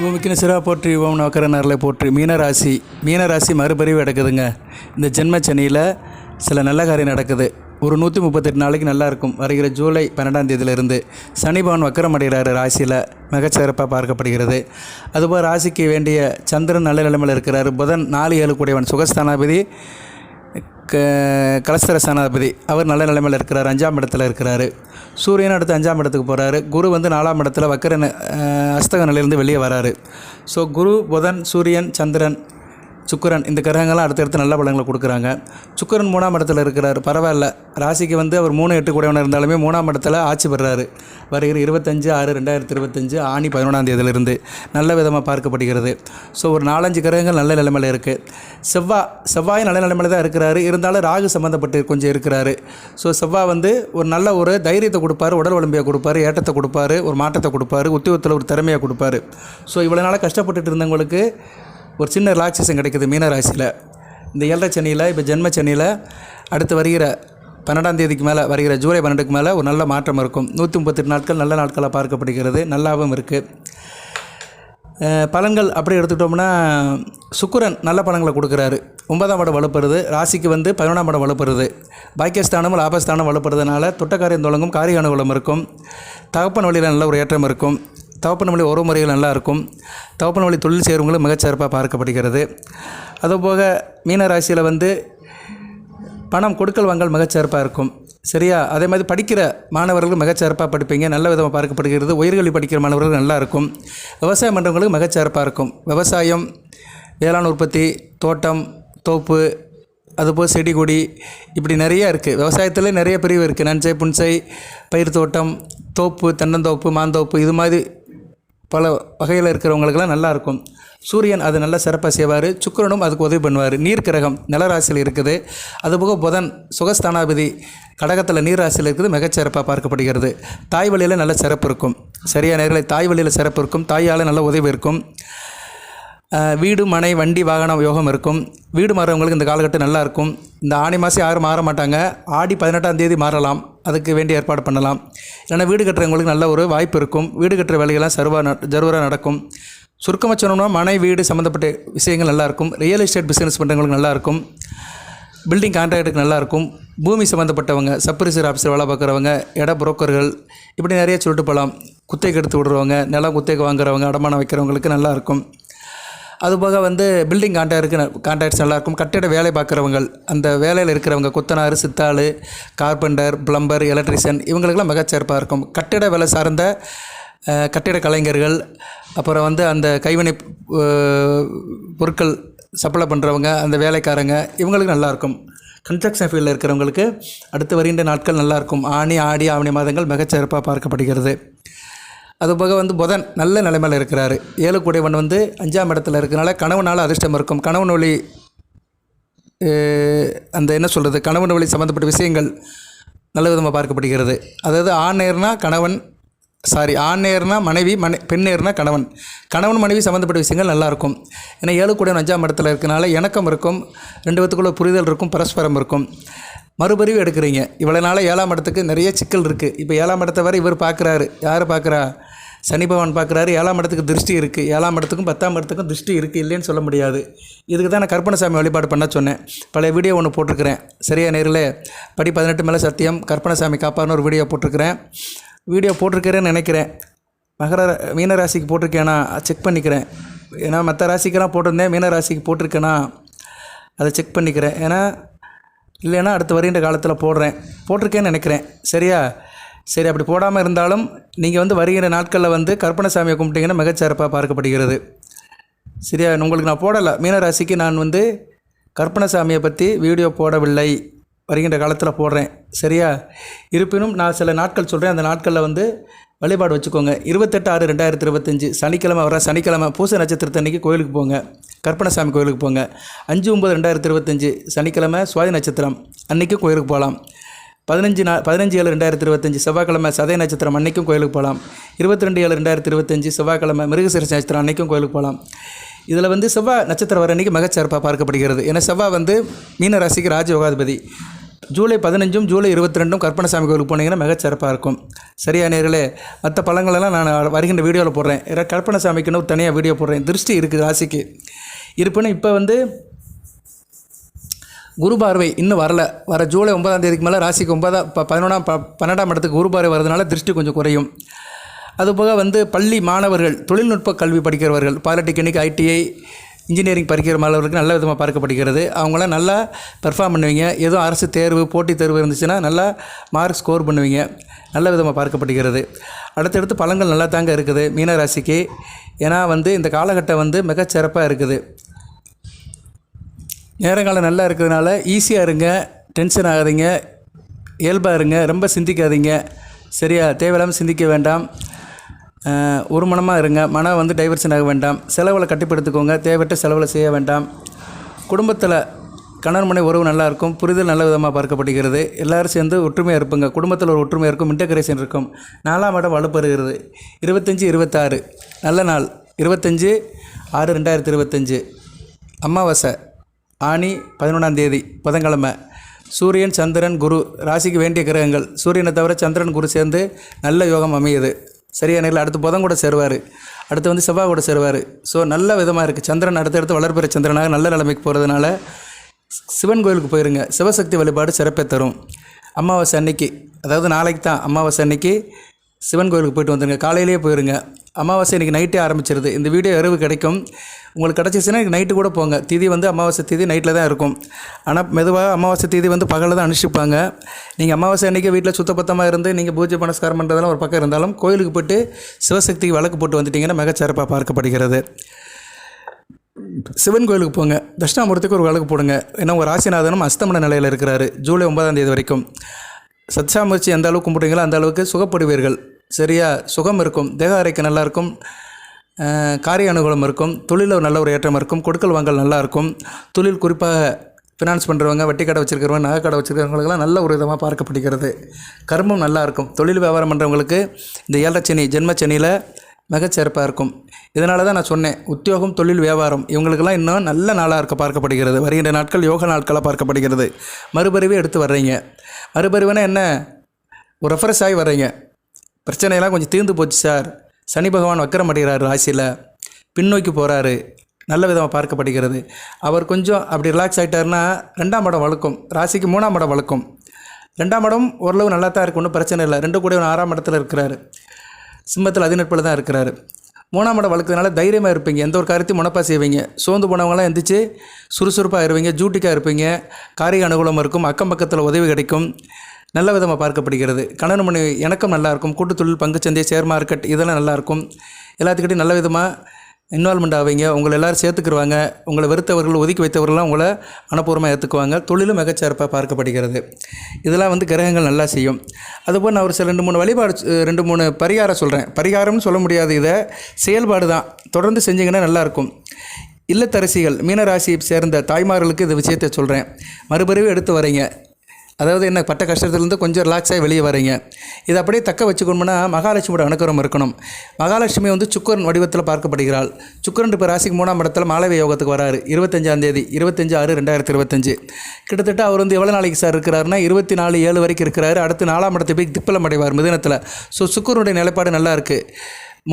பூமிக்கு சிறா போற்றி ஓம் நோக்கரனர்களை போற்றி. மீனராசி மறுபறிவு நடக்குதுங்க. இந்த ஜென்மச்சனியில் சில நல்ல காரியம் நடக்குது. ஒரு 138 நாளைக்கு நல்லாயிருக்கும். வருகிற ஜூலை 12ஆம் தேதியிலிருந்து சனி பகவான் வக்கரம் அடைகிறாரு. ராசியில் மிகச்சிறப்பாக பார்க்கப்படுகிறது. அதுபோல் ராசிக்கு வேண்டிய சந்திரன் நல்ல நிலைமையில் இருக்கிறார். புதன் 4-7 கூடியவன் சுகஸ்தானாபதி, கலஸ்தர ஸ்தானாபதி, அவர் நல்ல நிலைமையில் இருக்கிறார். 5ஆம் இடத்துல இருக்கிறார். சூரியன் அடுத்து 5ஆம் இடத்துக்கு போகிறாரு. குரு வந்து 4ஆம் இடத்துல வக்கர அஸ்தக நிலையிலிருந்து வெளியே வராரு. ஸோ குரு, புதன், சூரியன், சந்திரன், சுக்கிரன் இந்த கிரகங்கள்லாம் அடுத்தடுத்து நல்ல பலன்களை கொடுக்குறாங்க. சுக்கிரன் 3ஆம் இடத்துல இருக்கிறார். பரவாயில்ல. ராசிக்கு வந்து அவர் 3-8 கூடவனாக இருந்தாலுமே 3ஆம் இடத்துல ஆட்சி பெறாரு. வருகிற 25/6/2025 ஆனி 11ஆம் தேதியிலிருந்து நல்ல விதமாக பார்க்கப்படுகிறது. ஸோ ஒரு 4-5 கிரகங்கள் நல்ல நிலைமையில் இருக்குது. செவ்வாய் நல்ல நிலைமையில் தான் இருக்கிறாரு. இருந்தாலும் ராகு சம்மந்தப்பட்டு கொஞ்சம் இருக்கிறாரு. ஸோ செவ்வாய் வந்து ஒரு நல்ல ஒரு தைரியத்தை கொடுப்பார், உடல் வலிமையை கொடுப்பார், ஏற்றத்தை கொடுப்பார், ஒரு மாற்றத்தை கொடுப்பார், உத்தியோகத்தில் ஒரு திறமையை கொடுப்பார். ஸோ இவ்வளோ நாளாக கஷ்டப்பட்டுட்டு இருந்தவங்களுக்கு ஒரு சின்ன ரிலாக்ஸேஷன் கிடைக்குது. மீனராசியில் இந்த 7.5 சனியில், இப்போ ஜென்ம சனியில் அடுத்து வருகிற 12ஆம் தேதிக்கு மேலே, வருகிற ஜூலை 12க்கு மேலே ஒரு நல்ல மாற்றம் இருக்கும். 138 நாட்கள் நல்ல நாட்களாக பார்க்கப்படுகிறது. நல்லாவும் இருக்குது. பலன்கள் அப்படி எடுத்துக்கிட்டோம்னா, சுக்கிரன் நல்ல பலன்களை கொடுக்குறாரு. 9ஆம் இடம் வலுப்படுறது. ராசிக்கு வந்து 11ஆம் இடம் வலுப்படுறது. பாக்கியஸ்தானமும் லாபஸ்தானம் வலுப்படுறதுனால தொட்டக்காரியம் தொடங்கும், காரிய அனுகூலம் இருக்கும். தகப்பன் வழியில் நல்ல ஒரு ஏற்றம் இருக்கும். தகப்பன் வழி உறவு முறைகள் நல்லா இருக்கும். தகப்பன் வழி தொழில் செய்கிறவங்களும் மிகச்சிறப்பாக பார்க்கப்படுகிறது. அதுபோக மீனராசியில் வந்து பணம் கொடுக்கல் வாங்கல் மிகச்சிறப்பாக இருக்கும். சரியா? அதே மாதிரி படிக்கிற மாணவர்கள் மிகச்சிறப்பாக படிப்பீங்க. நல்ல விதமாக பார்க்கப்படுகிறது. உயர்கல்வி படிக்கிற மாணவர்கள் நல்லா இருக்கும். விவசாயம் பண்ணுறவங்களுக்கு மிகச்சிறப்பாக இருக்கும். விவசாயம், வேளாண் உற்பத்தி, தோட்டம், தோப்பு, அதுபோல் செடி கொடி, இப்படி நிறைய இருக்குது. விவசாயத்தில் நிறைய பிரிவு இருக்குது. நஞ்சை, புன்சை, பயிர் தோட்டம், தோப்பு, தென்னந்தோப்பு, மாந்தோப்பு, இது மாதிரி பல வகையில் இருக்கிறவங்களுக்கெல்லாம் நல்லாயிருக்கும். சூரியன் அது நல்லா சிறப்பாக செய்வார். சுக்கிரனும் அதுக்கு உதவி பண்ணுவார். நீர் கிரகம் நிலராசியில் இருக்குது. அதுபோக புதன் சுகஸ்தானாபதி கடகத்தில் நீர் ராசியில் இருக்குது. மிகச்சிறப்பாக பார்க்கப்படுகிறது. தாய் வழியில் நல்ல சிறப்பு இருக்கும். சரியா நேரலை தாய் வழியில் சிறப்பு இருக்கும். தாயால் நல்ல உதவி இருக்கும். வீடு, மனை, வண்டி, வாகனம் யோகம் இருக்கும். வீடு மாறவங்களுக்கு இந்த காலகட்டம் நல்லாயிருக்கும். இந்த ஆனி மாதம் யாரும் மாற மாட்டாங்க. ஆடி 18ஆம் தேதி மாறலாம். அதுக்கு வேண்டிய ஏற்பாடு பண்ணலாம். இல்லைனா வீடு கட்டுறவங்களுக்கு நல்ல ஒரு வாய்ப்பு இருக்கும். வீடு கட்டுற வேலைகள்லாம் ஜருவாக நடக்கும். சுருக்கமாக சொன்னோம்னா, மனை, வீடு சம்மந்தப்பட்ட விஷயங்கள் நல்லாயிருக்கும். ரியல் எஸ்டேட் பிஸ்னஸ் பண்ணுறவங்களுக்கு நல்லாயிருக்கும். பில்டிங் கான்ட்ராக்டுக்கு நல்லாயிருக்கும். பூமி சம்மந்தப்பட்டவங்க, சப்ரிசர் ஆஃபீஸர் வேலை பார்க்குறவங்க, இட புரோக்கர்கள், இப்படி நிறைய சொல்லிட்டு போகலாம். குத்தைக்கு எடுத்து விடுறவங்க, நிலம் குத்தைக்கு வாங்குறவங்க, அடமானம் வைக்கிறவங்களுக்கு நல்லாயிருக்கும். அதுபோக வந்து பில்டிங் கான்ட்ராக்ட்ஸ் நல்லாயிருக்கும். கட்டிட வேலை பார்க்குறவங்க, அந்த வேலையில் இருக்கிறவங்க, கொத்தனார், சித்தாள், கார்பெண்டர், பிளம்பர், எலக்ட்ரிஷியன், இவங்களுக்கெல்லாம் மிகச்சிறப்பாக இருக்கும். கட்டிட வேலை சார்ந்த கட்டிட கலைஞர்கள், அப்புறம் வந்து அந்த கைவினை பொருட்கள் சப்ளை பண்ணுறவங்க, அந்த வேலைக்காரங்க, இவங்களுக்கு நல்லாயிருக்கும். கன்ஸ்ட்ரக்ஷன் ஃபீல்டில் இருக்கிறவங்களுக்கு அடுத்து வருகின்ற நாட்கள் நல்லாயிருக்கும். ஆனி, ஆடி, ஆவணி மாதங்கள் மிகச்சிறப்பாக பார்க்கப்படுகிறது. அதுபோக வந்து புதன் நல்ல நிலைமையில் இருக்கிறாரு. 7 கூடியவன் வந்து 5ஆம் இடத்துல இருக்கிறனால கணவனால் அதிர்ஷ்டம் இருக்கும். கணவன் வழி அந்த என்ன சொல்கிறது, கணவன் வழி சம்மந்தப்பட்ட விஷயங்கள் நல்ல விதமாக பார்க்கப்படுகிறது. அதாவது ஆண் நேர்னா மனைவி, பெண் நேர்னா கணவன் மனைவி சம்மந்தப்பட்ட விஷயங்கள் நல்லாயிருக்கும். ஏன்னா 7 கூடியவன் 5ஆம் இடத்துல இருக்கிறனால இணக்கம் இருக்கும். 2 பேத்துக்குள்ள புரிதல் இருக்கும், பரஸ்பரம் இருக்கும். மறுபறிவு எடுக்கிறீங்க. இவ்வளோ நாள் 7ஆம் இடத்துக்கு நிறைய சிக்கல் இருக்குது. இப்போ 7ஆம் இடத்தை வரை இவர் பார்க்குறாரு. யார் பார்க்குறா? சனி பகவான் பார்க்குறாரு. 7ஆம் இடத்துக்கு திருஷ்டி இருக்குது. 7ஆம் இடத்துக்கும் 10ஆம் இடத்துக்கும் திருஷ்டி இருக்குது, இல்லைன்னு சொல்ல முடியாது. இதுக்கு தான் நான் கற்பனசாமி வழிபாடு பண்ண சொன்னேன். பழைய வீடியோ ஒன்று போட்டிருக்கிறேன். சரியா நேரில் படி 18 மேலே சத்தியம், கற்பனசாமி காப்பான்னு ஒரு வீடியோ போட்டிருக்கிறேன்னு நினைக்கிறேன். மீனராசிக்கு போட்டிருக்கேனா செக் பண்ணிக்கிறேன். ஏன்னா மற்ற ராசிக்கெல்லாம் போட்டிருந்தேன், மீனராசிக்கு போட்டிருக்கேனா அதை செக் பண்ணிக்கிறேன். ஏன்னா இல்லைன்னா அடுத்து வருகின்ற காலத்தில் போட்டிருக்கேன்னு நினைக்கிறேன். சரியா? சரி, அப்படி போடாமல் இருந்தாலும் நீங்கள் வந்து வருகிற நாட்களில் வந்து கற்பனசாமியை கும்பிட்டிங்கன்னா மிகச்சிறப்பாக பார்க்கப்படுகிறது. சரியா? உங்களுக்கு நான் போடலை. மீனராசிக்கு நான் வந்து கற்பனசாமியை பற்றி வீடியோ போடவில்லை. வருகின்ற காலத்தில் போடுறேன். சரியா? இருப்பினும் நான் சில நாட்கள் சொல்கிறேன். அந்த நாட்களில் வந்து வழிபாடு வச்சுக்கோங்க. 28/6/2025 சனிக்கிழமை சனிக்கிழமை பூச நட்சத்திரத்தன்னைக்கு கோயிலுக்கு போங்க. கற்பனசாமி கோயிலுக்கு போங்க. 5/9/2025 சனிக்கிழமை சுவாதி நட்சத்திரம் அன்றைக்கும் கோயிலுக்கு போகலாம். 15/7/2025 செவ்வாய்க்கிழமை சதய நட்சத்திரம் அன்றைக்கும் கோயிலுக்கு போகலாம். 22/7/2025 செவ்வாய்க்கிழமை மிருகசீரிஷ நட்சத்திரம் அன்றைக்கும் கோயிலுக்கு போகலாம். இதில் வந்து செவ்வாய் நட்சத்திரம் வர அன்றைக்கி மிகச்சிறப்பாக பார்க்கப்படுகிறது. ஏன்னா செவ்வாய் வந்து மீன ராசிக்கு ராஜயோகாதிபதி. ஜூலை 15 ஜூலை 22 கற்பனசாமி கோயிலுக்கு போனீங்கன்னா மிகச்சிறப்பாக இருக்கும். சரியா நேர்களே? மற்ற பழங்களெல்லாம் நான் வருகின்ற வீடியோவில் போடுறேன். கற்பனசாமிக்குன்னு ஒரு தனியாக வீடியோ போடுறேன். திருஷ்டி இருக்குது ராசிக்கு இருப்புன்னு. இப்போ வந்து குரு பார்வை இன்னும் வரல. வர ஜூலை 9ஆம் தேதிக்கு மேலே ராசிக்கு 12ஆம் இடத்துக்கு குரு பார்வை வரதுனால திருஷ்டி கொஞ்சம் குறையும். அதுபோக வந்து பள்ளி மாணவர்கள், தொழில்நுட்ப கல்வி படிக்கிறவர்கள், பாலிடெக்னிக், ஐடிஐ, இன்ஜினியரிங் படிக்கிற மாணவர்களுக்கு நல்ல விதமாக பார்க்கப்படுகிறது. அவங்களாம் நல்லா பெர்ஃபார்ம் பண்ணுவீங்க. எதுவும் அரசு தேர்வு, போட்டித் தேர்வு இருந்துச்சுன்னா நல்லா மார்க் ஸ்கோர் பண்ணுவீங்க. நல்ல விதமாக பார்க்கப்படுகிறது. அடுத்தடுத்து பலன்கள் நல்லா தாங்க இருக்குது மீனராசிக்கு. ஏன்னா வந்து இந்த காலகட்டம் வந்து மிகச்சிறப்பாக இருக்குது. நேரங்காலம் நல்லா இருக்கிறதுனால ஈஸியாக இருங்க, டென்ஷன் ஆகாதீங்க, இயல்பாக இருங்க, ரொம்ப சிந்திக்காதீங்க. சரியா? தேவையில்லாமல் சிந்திக்க வேண்டாம். ஒரு மனமாக இருங்க. மனம் வந்து டைவர்ஷன் ஆக வேண்டாம். செலவில் கட்டுப்படுத்திக்கோங்க. தேவையற்ற செலவில் செய்ய வேண்டாம். குடும்பத்தில் கணவன் மனைவி உறவு நல்லாயிருக்கும். புரிதல் நல்ல விதமாக பார்க்கப்படுகிறது. எல்லோரும் சேர்ந்து ஒற்றுமையாக இருப்பங்க. குடும்பத்தில் ஒரு ஒற்றுமையாக இருக்கும். இன்டகிரேஷன் இருக்கும். 4ஆம் இடம் வலுப்பெறுகிறது. 25, 26 நல்ல நாள். 25/6/2025 அமாவாசை ஆனி 11ஆம் தேதி புதன்கிழமை. சூரியன், சந்திரன், குரு ராசிக்கு வேண்டிய கிரகங்கள். சூரியனை தவிர சந்திரன், குரு சேர்ந்து நல்ல யோகம் அமையுது. சரியா நேரில்? அடுத்து புதன் கூட சேருவார். அடுத்து வந்து செவ்வாய் கூட சேருவார். ஸோ நல்ல விதமாக இருக்குது. சந்திரன் அடுத்தடுத்து வளர்பிற சந்திரனாக நல்ல நிலைமைக்கு போகிறதுனால சிவன் கோயிலுக்கு போயிருங்க. சிவசக்தி வழிபாடு சிறப்பை தரும். அமாவாசை அன்னைக்கு, அதாவது நாளைக்கு தான் அமாவாசை அன்னைக்கு சிவன் கோயிலுக்கு போய்ட்டு வந்துடுங்க. காலையிலேயே போயிருங்க. அமாவாசை இன்றைக்கி நைட்டே ஆரம்பிச்சிருது. இந்த வீடியோ இரவு கிடைக்கும். உங்களுக்கு கிடச்சிச்சுன்னா நைட்டு கூட போங்க. திதி வந்து அமாவாசை திதி நைட்டில் தான் இருக்கும். ஆனால் மெதுவாக அமாவாசை திதி வந்து பகலில் தான் அனுஷ்டிப்பாங்க. நீங்கள் அமாவாசை அன்றைக்கி வீட்டில் சுத்தபத்தமாக இருந்து நீங்கள் பூஜை புனஸ்காரம் பண்ணுறதெல்லாம் ஒரு பக்கம் இருந்தாலும் கோயிலுக்கு போய்ட்டு சிவசக்திக்கு விளக்கு போட்டு வந்துட்டிங்கன்னா மிகச்சிறப்பாக பார்க்கப்படுகிறது. சிவன் கோயிலுக்கு போங்க. தட்சிணாமூர்த்திக்கு ஒரு விளக்கு போடுங்க. ஏன்னா உங்கள் ராசிநாதனும் அஸ்தமன நிலையில் இருக்கிறாரு ஜூலை 9ஆம் தேதி வரைக்கும். சத்சாமூர்த்தி எந்த அளவுக்கு கும்பிடுறீங்களோ அந்த அளவுக்கு சுகப்படுவீர்கள். சரியா? சுகம் இருக்கும். தேக ஆரோக்கியம் நல்லாயிருக்கும். காரிய அனுகூலம் இருக்கும். தொழிலில் நல்ல ஒரு ஏற்றம் இருக்கும். கொடுக்கல் வாங்கல் நல்லாயிருக்கும். தொழில் குறிப்பாக ஃபினான்ஸ் பண்ணுறவங்க, வட்டி கடை வச்சுருக்கிறவங்க, நகை கடை வச்சுருக்கிறவங்களுக்கெல்லாம் நல்ல ஒரு விதமாக பார்க்கப்படுகிறது. கர்மம் நல்லாயிருக்கும். தொழில் வியாபாரம் பண்ணுறவங்களுக்கு இந்த 7 சனி ஜென்மச்சனியில் மிகச்சிறப்பாக இருக்கும். இதனால தான் நான் சொன்னேன், உத்தியோகம், தொழில், வியாபாரம் இவங்களுக்கெல்லாம் இன்னும் நல்ல நாளாக இருக்க பார்க்கப்படுகிறது. வருகின்ற நாட்கள் யோக நாட்களாக பார்க்கப்படுகிறது. மறுபறிவை எடுத்து வர்றீங்க. மறுபறிவுனா என்ன? ஒரு ரெஃபரன்ஸ் ஆகி வர்றீங்க. பிரச்சனையெல்லாம் கொஞ்சம் தீர்ந்து போச்சு சார். சனி பகவான் வக்கரம் அடைகிறார். ராசியில் பின்னோக்கி போகிறாரு. நல்ல விதமாக பார்க்கப்படுகிறது. அவர் கொஞ்சம் அப்படி ரிலாக்ஸ் ஆகிட்டாருன்னா 2ஆம் இடம் வழுக்கும். ராசிக்கு 3ஆம் இடம் வழுக்கும். 2ஆம் இடம் ஓரளவு நல்லா தான் இருக்கும். ஒன்றும் பிரச்சனை இல்லை. 2 கூட 6ஆம் இடத்துல இருக்கிறாரு. சிம்மத்தில் அதிநட்பில் தான் இருக்கிறாரு. 3ஆம் இடம் வளர்க்கறதுனால தைரியமாக இருப்பீங்க. எந்த ஒரு காரியத்தையும் முனப்பாக செய்வீங்க. சோர்ந்து போனவங்களாம் எந்திரிச்சு சுறுசுறுப்பாக இருவீங்க. ஜூட்டிக்காக இருப்பீங்க. காரிய அனுகூலம் இருக்கும். அக்கம் பக்கத்தில் உதவி கிடைக்கும். நல்ல விதமாக பார்க்கப்படுகிறது. கணவன் மனைவி இணக்கம் நல்லாயிருக்கும். கூட்டுத்தொழில், பங்குச்சந்தை, ஷேர் மார்க்கெட் இதெல்லாம் நல்லாயிருக்கும். எல்லாத்துக்கிட்டையும் நல்ல விதமாக இன்வால்மெண்ட் ஆவீங்க. உங்களை எல்லோரும் சேர்த்துக்குருவாங்க. உங்களை வெறுத்தவர்கள், ஒதுக்கி வைத்தவர்கள்லாம் உங்களை மனப்பூர்வமாக ஏற்றுக்குவாங்க. தொழிலும் மிகச்சிறப்பாக பார்க்கப்படுகிறது. இதெல்லாம் வந்து கிரகங்கள் நல்லா செய்யும். அதுபோல் நான் ஒரு சில 2-3 வழிபாடு 2-3 பரிகாரம் சொல்கிறேன். பரிகாரம்னு சொல்ல முடியாது, இதை செயல்பாடு தான். தொடர்ந்து செஞ்சிங்கன்னா நல்லாயிருக்கும். இல்லத்தரசிகள், மீனராசியை சேர்ந்த தாய்மார்களுக்கு இந்த விஷயத்தை சொல்கிறேன். மறுபடியும் எடுத்து வரீங்க. அதாவது என்ன, பட்ட கஷ்டத்துலேருந்து கொஞ்சம் ரிலாக்ஸாக வெளியே வரீங்க. இதை அப்படியே தக்க வச்சுக்கணும்னா மகாலட்சுமியோட அனுக்கிரகம் இருக்கணும். மகாலட்சுமி வந்து சுக்கிரன் வடிவத்தில் பார்க்கப்படுகிறாள். சுக்கிரன் இப்போ ராசிக்கு 3ஆம் இடத்துல மாளவிய யோகத்துக்கு வராரு 25ஆம் தேதி 25/6/2025. கிட்டத்தட்ட அவர் வந்து எவ்வளோ நாளைக்கு சார் இருக்கிறாருன்னா 24/7 வரைக்கும் இருக்கிறாரு. அடுத்து 4ஆம் இடத்தை போய் திப்பலம் அடைவார் மிதுனத்தில். ஸோ சுக்கிரனுடைய நிலைப்பாடு நல்லா இருக்குது.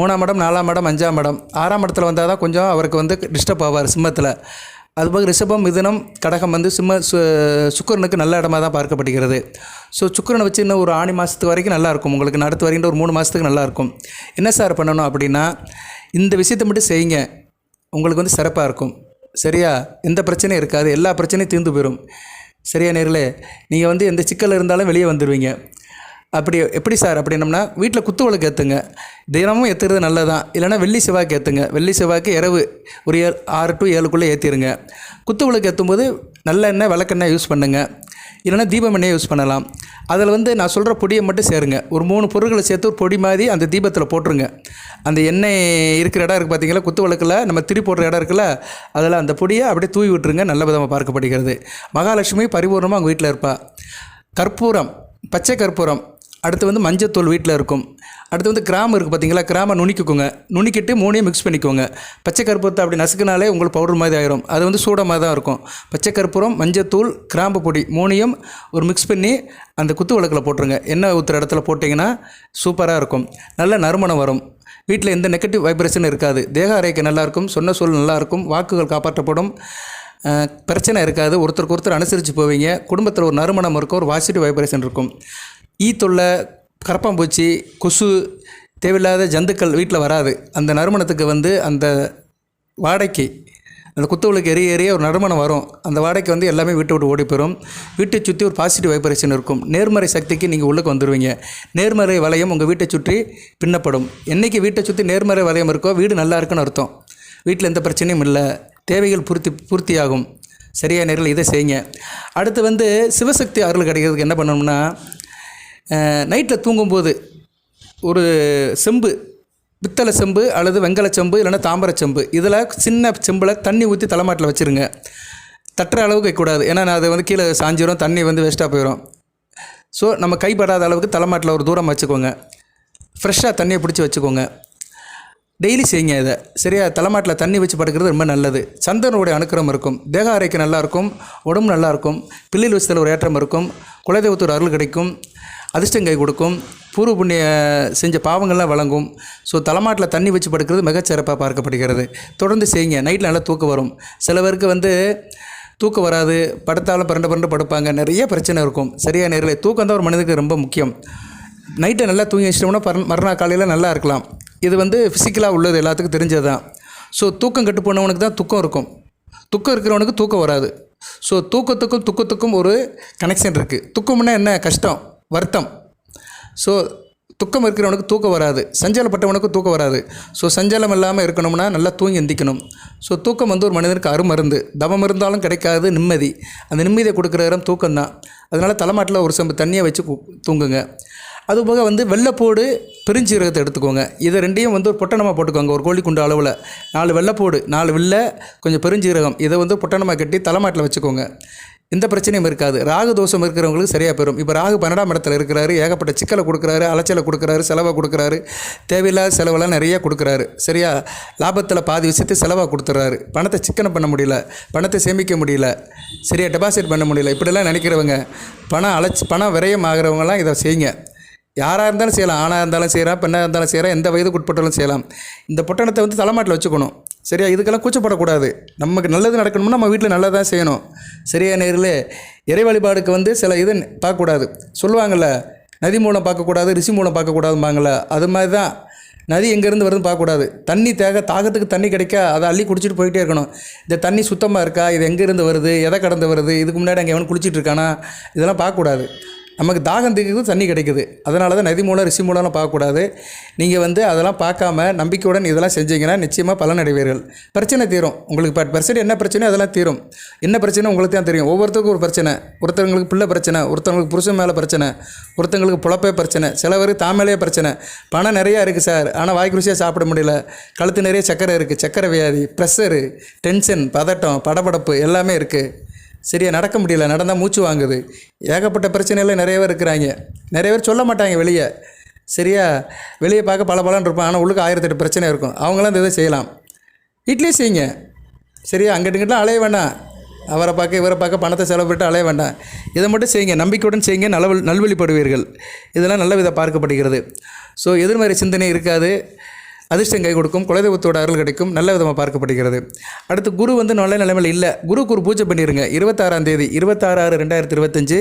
3ஆம் இடம், 4ஆம் இடம், 5ஆம் இடம், 6ஆம் இடத்துல வந்தால் தான் கொஞ்சம் அவருக்கு வந்து டிஸ்டர்ப் ஆவார் சிம்மத்தில். அதுபோக ரிஷபம், மிதுனம், கடகம் வந்து சுக்கிரனுக்கு நல்ல இடமாக தான் பார்க்கப்படுகிறது. ஸோ சுக்கிரனை வச்சு இன்னும் ஒரு ஆணி மாதத்துக்கு வரைக்கும் நல்லாயிருக்கும். உங்களுக்கு அடுத்து வருகின்ற ஒரு 3 மாதத்துக்கு நல்லாயிருக்கும். என்ன சார் பண்ணணும் அப்படின்னா, இந்த விஷயத்தை மட்டும் செய்யுங்க. உங்களுக்கு வந்து சிறப்பாக இருக்கும். சரியா? எந்த பிரச்சனையும் இருக்காது. எல்லா பிரச்சனையும் தீர்ந்து போயிடும். சரியா நேர்களே? நீங்கள் வந்து எந்த சிக்கல் இருந்தாலும் வெளியே வந்துடுவீங்க. அப்படி எப்படி சார் அப்படின்னம்னா, வீட்டில் குத்து விளக்கு ஏற்றுங்க. தினமும் ஏற்றுறது நல்லதான். இல்லைனா வெள்ளி செவ்வாய்க்கு ஏற்றுங்க. வெள்ளி செவ்வாய்க்கு இரவு ஒரு 6 to 7க்குள்ளே ஏற்றிடுங்க. குத்து விளக்கு ஏற்றும்போது நல்லெண்ணெய், விளக்கெண்ணெய் யூஸ் பண்ணுங்கள். இல்லைனா தீபம் எண்ணெய் யூஸ் பண்ணலாம். அதில் வந்து நான் சொல்கிற பொடியை மட்டும் சேருங்க. ஒரு 3 பொருட்களை சேர்த்து ஒரு பொடி மாதிரி அந்த தீபத்தில் போட்டுருங்க. அந்த எண்ணெய் இருக்கிற இடம் இருக்குது பார்த்தீங்களா, குத்து விளக்கில் நம்ம திரி போடுற இடம் இருக்குல்ல, அதில் அந்த பொடியை அப்படியே தூவி விட்டுருங்க. நல்ல விதமாக பார்க்கப்படுகிறது. மகாலட்சுமி பரிபூர்ணமாக அவங்க வீட்டில் இருப்பாள். கற்பூரம், பச்சை கற்பூரம், அடுத்து வந்து மஞ்சத்தூள் வீட்டில் இருக்கும். அடுத்து வந்து கிராம்பு இருக்குது பார்த்தீங்களா, கிராம்பை நுணுக்கிக்கோங்க. நுணுக்கிட்டு 3ஐயும் மிக்ஸ் பண்ணிக்கோங்க. பச்சை கற்பூரத்தை அப்படி நசுக்கினாலே உங்களுக்கு பவுடர் மாதிரி ஆயிரும். அது வந்து சூடமாக தான் இருக்கும். பச்சை கற்பூரம், மஞ்சத்தூள், கிராம்பு பொடி 3ஐயும் ஒரு மிக்ஸ் பண்ணி அந்த குத்து விளக்கில் போட்டுருங்க. எண்ணெய் ஊற்றுற இடத்துல போட்டிங்கன்னா சூப்பராக இருக்கும். நல்ல நறுமணம் வரும். வீட்டில் எந்த நெகட்டிவ் வைப்ரேஷன் இருக்காது. தேக ஆரோக்கியம் நல்லாயிருக்கும். சொன்ன சொல் நல்லாயிருக்கும். வாக்குகள் காப்பாற்றப்படும். பிரச்சனை இருக்காது. ஒருத்தருக்கு ஒருத்தர் அனுசரித்து போவீங்க. குடும்பத்தில் ஒரு நறுமணம் இருக்கும். ஒரு பாசிட்டிவ் வைப்ரேஷன் இருக்கும். ஈ தொல்லை, கரப்பாம்பூச்சி, கொசு, தேவையில்லாத ஜந்துக்கள் வீட்டில் வராது. அந்த நறுமணத்துக்கு வந்து அந்த வாடைக்கு அந்த குத்துவிளக்கு எரிய ஒரு நறுமணம் வரும். அந்த வாடைக்கு வந்து எல்லாமே வீட்டை விட்டு ஓடி போயிடும். வீட்டை சுற்றி ஒரு பாசிட்டிவ் வைப்ரேஷன் இருக்கும். நேர்மறை சக்திக்கு நீங்கள் உள்ளுக்கு வந்துடுவீங்க. நேர்மறை வளையம் உங்கள் வீட்டை சுற்றி பின்னப்படும். என்றைக்கு வீட்டை சுற்றி நேர்மறை வளையம் இருக்கோ வீடு நல்லா இருக்குன்னு அர்த்தம். வீட்டில் எந்த பிரச்சனையும் இல்லை. தேவைகள் பூர்த்தியாகும். சரியான நேரில் இதை செய்யுங்க. அடுத்து வந்து சிவசக்தி அருள் கிடைக்கிறதுக்கு என்ன பண்ணணும்னா, நைட்டில் தூங்கும்போது ஒரு செம்பு, பித்தளை செம்பு அல்லது வெங்கல செம்பு இல்லைன்னா தாம்பர செம்பு, இதில் சின்ன செம்பில் தண்ணி ஊற்றி தலைமாட்டில் வச்சுருங்க. தட்டுற அளவுக்கு வைக்கக்கூடாது. ஏன்னா அது வந்து கீழே சாஞ்சிரும், தண்ணி வந்து வேஸ்ட்டாக போயிடும். ஸோ நம்ம கைப்படாத அளவுக்கு தலைமாட்டில் ஒரு தூரம் வச்சுக்கோங்க. ஃப்ரெஷ்ஷாக தண்ணியை பிடிச்சி வச்சுக்கோங்க. டெய்லி செய்யுங்க இதை. சரியா? தலைமாட்டில் தண்ணி வச்சு படுக்கிறது ரொம்ப நல்லது. சந்திரனுடைய அனுக்கிரகம் இருக்கும். தேக ஆரோக்கியம் நல்லாயிருக்கும். உடம்பு நல்லாயிருக்கும். பிள்ளைகள் விஷயத்தில் ஒரு ஏற்றம் இருக்கும். குலதெய்வத்தோட அருள் கிடைக்கும். அதிர்ஷ்டம் கை கொடுக்கும். பூர்வ புண்ணிய செஞ்ச பாவங்கள்லாம் வழங்கும். ஸோ தலைமாட்டில் தண்ணி வச்சு படுக்கிறது மிகச்சிறப்பாக பார்க்கப்படுகிறது. தொடர்ந்து செய்யுங்க. நைட்டில் நல்லா தூக்கம் வரும். சில பேருக்கு வந்து தூக்கம் வராது. படுத்தாலும் பரண்டு படுப்பாங்க. நிறைய பிரச்சனை இருக்கும். சரியாக நேரில் தூக்கம் தான் ஒரு மனிதனுக்கு ரொம்ப முக்கியம். நைட்டை நல்லா தூங்கி வச்சிட்டோம்னா மறுநாள் காலையில் நல்லா இருக்கலாம். இது வந்து ஃபிசிக்கலாக உள்ளது, எல்லாத்துக்கும் தெரிஞ்சது தான். ஸோ தூக்கம் கெட்டு போனவனுக்கு தான் துக்கம் இருக்கும். துக்கம் இருக்கிறவனுக்கு தூக்கம் வராது. ஸோ துக்கத்துக்கும் ஒரு கனெக்ஷன் இருக்குது. துக்கம்னா என்ன? கஷ்டம், வருத்தம். ஸோ துக்கம் இருக்கிறவனுக்கு தூக்கம் வராது. சஞ்சலப்பட்டவனுக்கு தூக்கம் வராது. ஸோ சஞ்சலம் இல்லாமல் இருக்கணும்னா நல்லா தூங்கி எந்திக்கணும். ஸோ தூக்கம் வந்து ஒரு மனிதனுக்கு அருமருந்து. தவம் இருந்தாலும் கிடைக்காது நிம்மதி. அந்த நிம்மதியை கொடுக்குற இடம் தூக்கம் தான். அதனால் தலைமாட்டில் ஒரு செம்பு தண்ணியை வச்சு தூங்குங்க. அதுபோக வந்து வெள்ளைப்போடு, பெருஞ்சீரகத்தை எடுத்துக்கோங்க. இதை ரெண்டையும் வந்து ஒரு பொட்டணமாக போட்டுக்கோங்க. ஒரு கோழிக்குண்டு அளவில் 4 வெள்ளைப்போடு, 4 வெள்ளை, கொஞ்சம் பெருஞ்சீரகம், இதை வந்து பொட்டணமாக கட்டி தலைமாட்டில் வச்சுக்கோங்க. எந்த பிரச்சனையும் இருக்காது. ராகு தோஷம் இருக்கிறவங்களுக்கு சரியாக போயிடும். இப்போ ராகு 12ஆம் இடத்துல இருக்கிறாரு. ஏகப்பட்ட சிக்கலை கொடுக்குறாரு, அலைச்சலை கொடுக்குறாரு, செலவை கொடுக்குறாரு, தேவையில்லாத செலவெல்லாம் நிறையா கொடுக்குறாரு. சரியா? லாபத்தில் பாதி விஷயத்தை செலவாக கொடுத்துட்றாரு. பணத்தை சிக்கனம் பண்ண முடியல, பணத்தை சேமிக்க முடியல, சரியாக டெபாசிட் பண்ண முடியல. இப்படிலாம் நினைக்கிறவங்க, பணம் விரயம் ஆகிறவங்கலாம் இதை செய்யுங்க. யாராக இருந்தாலும் செய்யலாம். ஆணாக இருந்தாலும் செய்யலாம், பெண்ணாக இருந்தாலும் செய்யலாம், எந்த வயதுக்கு உட்பட்டாலும் செய்யலாம். இந்த பொட்டணத்தை வந்து தலைமாட்டில் வச்சுக்கணும். சரியா? இதுக்கெல்லாம் கூச்சப்படக்கூடாது. நமக்கு நல்லது நடக்கணும்னா நம்ம வீட்டில் நல்லதாக செய்யணும். சரியா நேரில் இறை வழிபாடுக்கு வந்து சில இது பார்க்கக்கூடாது. சொல்லுவாங்கள்ல, நதி மூலம் பார்க்கக்கூடாது, ரிஷி மூலம் பார்க்கக்கூடாதும்பாங்கள்ல, அது மாதிரி தான். நதி எங்கேருந்து வருதுன்னு பார்க்கக்கூடாது. தண்ணி தாகத்துக்கு தண்ணி கிடைக்க அதை அள்ளி குடிச்சிட்டு போயிட்டே இருக்கணும். இந்த தண்ணி சுத்தமாக இருக்கா, இது எங்கேருந்து வருது, எதை கடந்து வருது, இதுக்கு முன்னாடி அங்கே எவனும் குளிச்சிட்டு இருக்கானா, இதெல்லாம் பார்க்கக்கூடாது. நமக்கு தாகம் தீர்க்குது, தண்ணி கிடைக்குது. அதனால தான் நதி மூலம் ரிஷி மூலம்லாம் பார்க்கக்கூடாது. நீங்கள் வந்து அதெல்லாம் பார்க்காம நம்பிக்கையுடன் இதெல்லாம் செஞ்சீங்கன்னா நிச்சயமாக பலன் அடைவீர்கள். பிரச்சனை தீரும். உங்களுக்கு பர்சன்ட் என்ன பிரச்சனையோ அதெல்லாம் தீரும். என்ன பிரச்சனை உங்களுக்கு தான் தெரியும். ஒவ்வொருத்தருக்கும் ஒரு பிரச்சனை. ஒருத்தவங்களுக்கு பிள்ளை பிரச்சனை, ஒருத்தவங்களுக்கு புருஷன் மேலே பிரச்சனை, ஒருத்தவங்களுக்கு புழப்பே பிரச்சனை, சில பேர் தாமேலே பிரச்சனை. பணம் நிறையா இருக்குது சார், ஆனால் வாய்க்கு ருசியாக சாப்பிட முடியல. கழுத்து நிறைய சக்கரை இருக்குது, சக்கரை வியாதி, ப்ரெஷரு, டென்ஷன், பதட்டம், படபடப்பு எல்லாமே இருக்குது. சரியா? நடக்க முடியல, நடந்தால் மூச்சு வாங்குது. ஏகப்பட்ட பிரச்சனைகள் நிறைய பேர் இருக்கிறாங்க. நிறைய பேர் சொல்ல மாட்டாங்க வெளியே. சரியா? வெளியே பார்க்க பலன்னு இருப்பான், ஆனால் உள்ளுக்கு 1008 பிரச்சனை இருக்கும். அவங்களாம் இந்த இதை செய்யலாம். வீட்லேயே செய்யுங்க. சரியா? அங்கிட்டுங்கிட்டலாம் அலைய வேண்டாம். அவரை பார்க்க இவரை பார்க்க பணத்தை செலவு பண்ணிட்டு அலைய வேண்டாம். இதை மட்டும் செய்யுங்க. நம்பிக்கையுடன் செய்யுங்க. நல்வழிப்படுவீர்கள். இதெல்லாம் நல்ல விதம் பார்க்கப்படுகிறது. ஸோ எதிர்மறை சிந்தனை இருக்காது. அதிர்ஷ்டம் கை கொடுக்கும். குலதெய்வத்தோட அருள் கிடைக்கும். நல்ல விதமாக பார்க்கப்படுகிறது. அடுத்து குரு வந்து நல்ல நிலைமையில் இல்லை. குருக்கு ஒரு பூஜை பண்ணிடுங்க. 26ஆம் தேதி 26/6/2025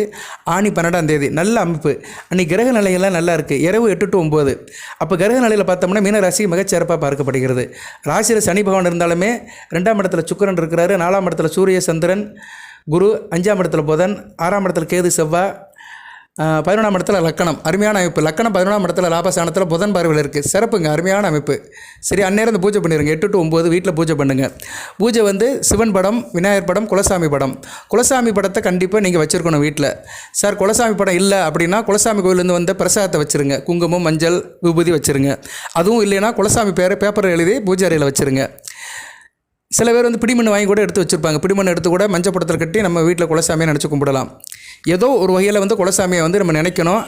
ஆணி 12ஆம் தேதி நல்ல அமைப்பு. அன்றைக்கி கிரக நிலையெல்லாம் நல்லா இருக்குது. இரவு 8 to 9. அப்போ கிரக நிலையில் பார்த்தோம்னா மீன ராசி மிகச்சிறப்பாக பார்க்கப்படுகிறது. ராசியில் சனி பகவான் இருந்தாலுமே 2ஆம் இடத்துல சுக்கிரன் இருக்கிறாரு, 4ஆம் இடத்துல சூரிய சந்திரன், குரு, 5ஆம் இடத்துல புதன், 6ஆம் இடத்துல கேது செவ்வாய், 11ஆம் இடத்துல லக்கணம். அருமையான அமைப்பு. லக்கணம் 11ஆம் இடத்துல லாபஸ்தானத்தில் புதன் பார்வையில் இருக்குது. சிறப்புங்க, அருமையான அமைப்பு. சரி, அந்நேரம் இந்த பூஜை பண்ணிடுங்க. 8 to 9 வீட்டில் பூஜை பண்ணுங்கள். பூஜை வந்து சிவன் படம், விநாயகர் படம், குலசாமி படம். குலசாமி படத்தை கண்டிப்பாக நீங்கள் வச்சுருக்கணும் வீட்டில். சார் குலசாமி படம் இல்லை அப்படின்னா குலசாமி கோயிலேருந்து வந்த பிரசாதத்தை வச்சுருங்க. குங்குமம், மஞ்சள், விபூதி வச்சுருங்க. அதுவும் இல்லைன்னா குலசாமி பேப்பர் எழுதி பூஜை அறையில் வச்சுருங்க. சில பேர் வந்து பிடிமண் வாங்கி கூட எடுத்து வச்சுருப்பாங்க. பிடிமண் எடுத்து கூட மஞ்சள் படத்தில் கட்டி நம்ம வீட்டில் குலசாமியை நினச்சி கும்பிடலாம். ஏதோ ஒரு வகையில் வந்து குலசாமியை வந்து நம்ம நினைக்கணும்,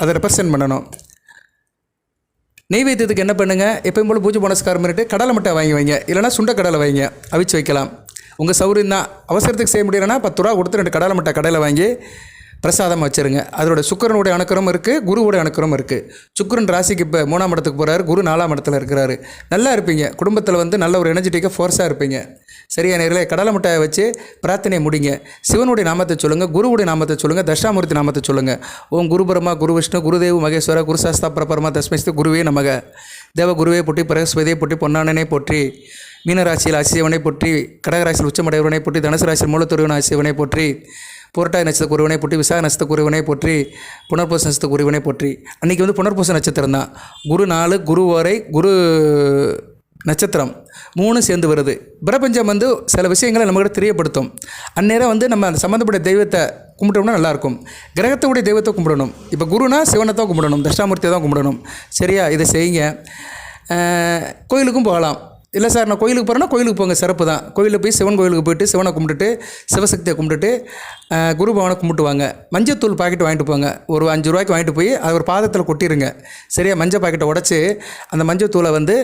அதை ரெப்ரசன்ட் பண்ணணும். நெய்வேத்தியத்துக்கு என்ன பண்ணுங்கள், எப்பயும் போல் பூஜை புனஸ்காரம் பண்ணிட்டு கடலை மிட்டாய் வாங்கி வைங்க, இல்லைனா சுண்ட கடலை வைங்க, அவிச்சு வைக்கலாம். உங்கள் சௌரியம் தான். அவசரத்துக்கு செய்ய முடியலைன்னா 10 ரூபா கொடுத்து 2 கடலை மிட்டாய் கடையில் வாங்கி பிரசாதம் வச்சுருங்க. அதோட சுக்கிரனுடைய அனுக்கிரம் இருக்குது, குருவுடைய அனுக்கிரம் இருக்குது. சுக்கிரன் ராசிக்கு இப்போ 3ஆம் இடத்துக்கு போகிறாரு, குரு 4ஆம் இடத்துல இருக்கிறாரு. நல்லா இருப்பீங்க, குடும்பத்தில் வந்து நல்ல ஒரு எனர்ஜெட்டிக்காக ஃபோர்ஸாக இருப்பீங்க. சரியா நேர்களே, கடலை மிட்டாயை வச்சு பிரார்த்தனை முடிங்க. சிவனுடைய நாமத்தை சொல்லுங்கள், குருவுடைய நாமத்தை சொல்லுங்கள், தட்சிணாமூர்த்தி நாமத்தை சொல்லுங்கள். ஓம் குரு பிரம்மா குரு விஷ்ணு குருதேவ் மகேஸ்வர குரு சாஸ்தா பரபரமா தஸ்மைஸ்து குருவே நமக. தேவ குருவே போற்றி, பிரகஸ்பதியை போற்றி, பொன்னானனை போற்றி, மீனராசியில் ஆசியவனை போற்றி, கடகராசியில் உச்சமடைவனை போற்றி, தனுசு ராசியில் மூலத்துருவன் ஆசியவனை போற்றி, புரட்டாதி நட்சத்திர குருவனை போற்றி, விசாக நட்சத்திர குருவனை போற்றி, புனர்பூச நட்சத்திர குருவனை போற்றி. அன்றைக்கி வந்து புனர்பூச நட்சத்திரம் தான். குரு 4, குரு ஓரை, குரு நட்சத்திரம் 3 சேர்ந்து வருது. பிரபஞ்சம் வந்து சில விஷயங்களை நம்மகிட்ட தெரியப்படுத்தும். அந்நேரம் வந்து நம்ம அந்த சம்மந்தப்பட்ட தெய்வத்தை கும்பிட்டோம்னா நல்லாயிருக்கும். கிரகத்தோடைய தெய்வத்தை கும்பிடணும். இப்போ குருனா சிவனை தான் கும்பிடணும், தட்சிணாமூர்த்தியை தான் கும்பிடணும். சரியா, இதை செய்யுங்க. கோயிலுக்கும் போகலாம். இல்லை சார் நான் கோயிலுக்கு போகிறேன்னா கோயிலுக்கு போங்க, சிறப்பு தான். கோயிலில் போய் சிவன் கோயிலுக்கு போய்ட்டு சிவனை கும்பிட்டுட்டு சிவசக்தியை கும்பிட்டுட்டு குரு பவனை கும்பிட்டு வாங்க. மஞ்சத்தூள் பாக்கெட் வாங்கிட்டு போங்க, ஒரு 5 ரூபாய்க்கு வாங்கிட்டு போய் அதை ஒரு பாதத்தில் கொட்டிடுங்க. சரியா, மஞ்சள் பாக்கெட்டை உடச்சி அந்த மஞ்சத்தூளை வந்து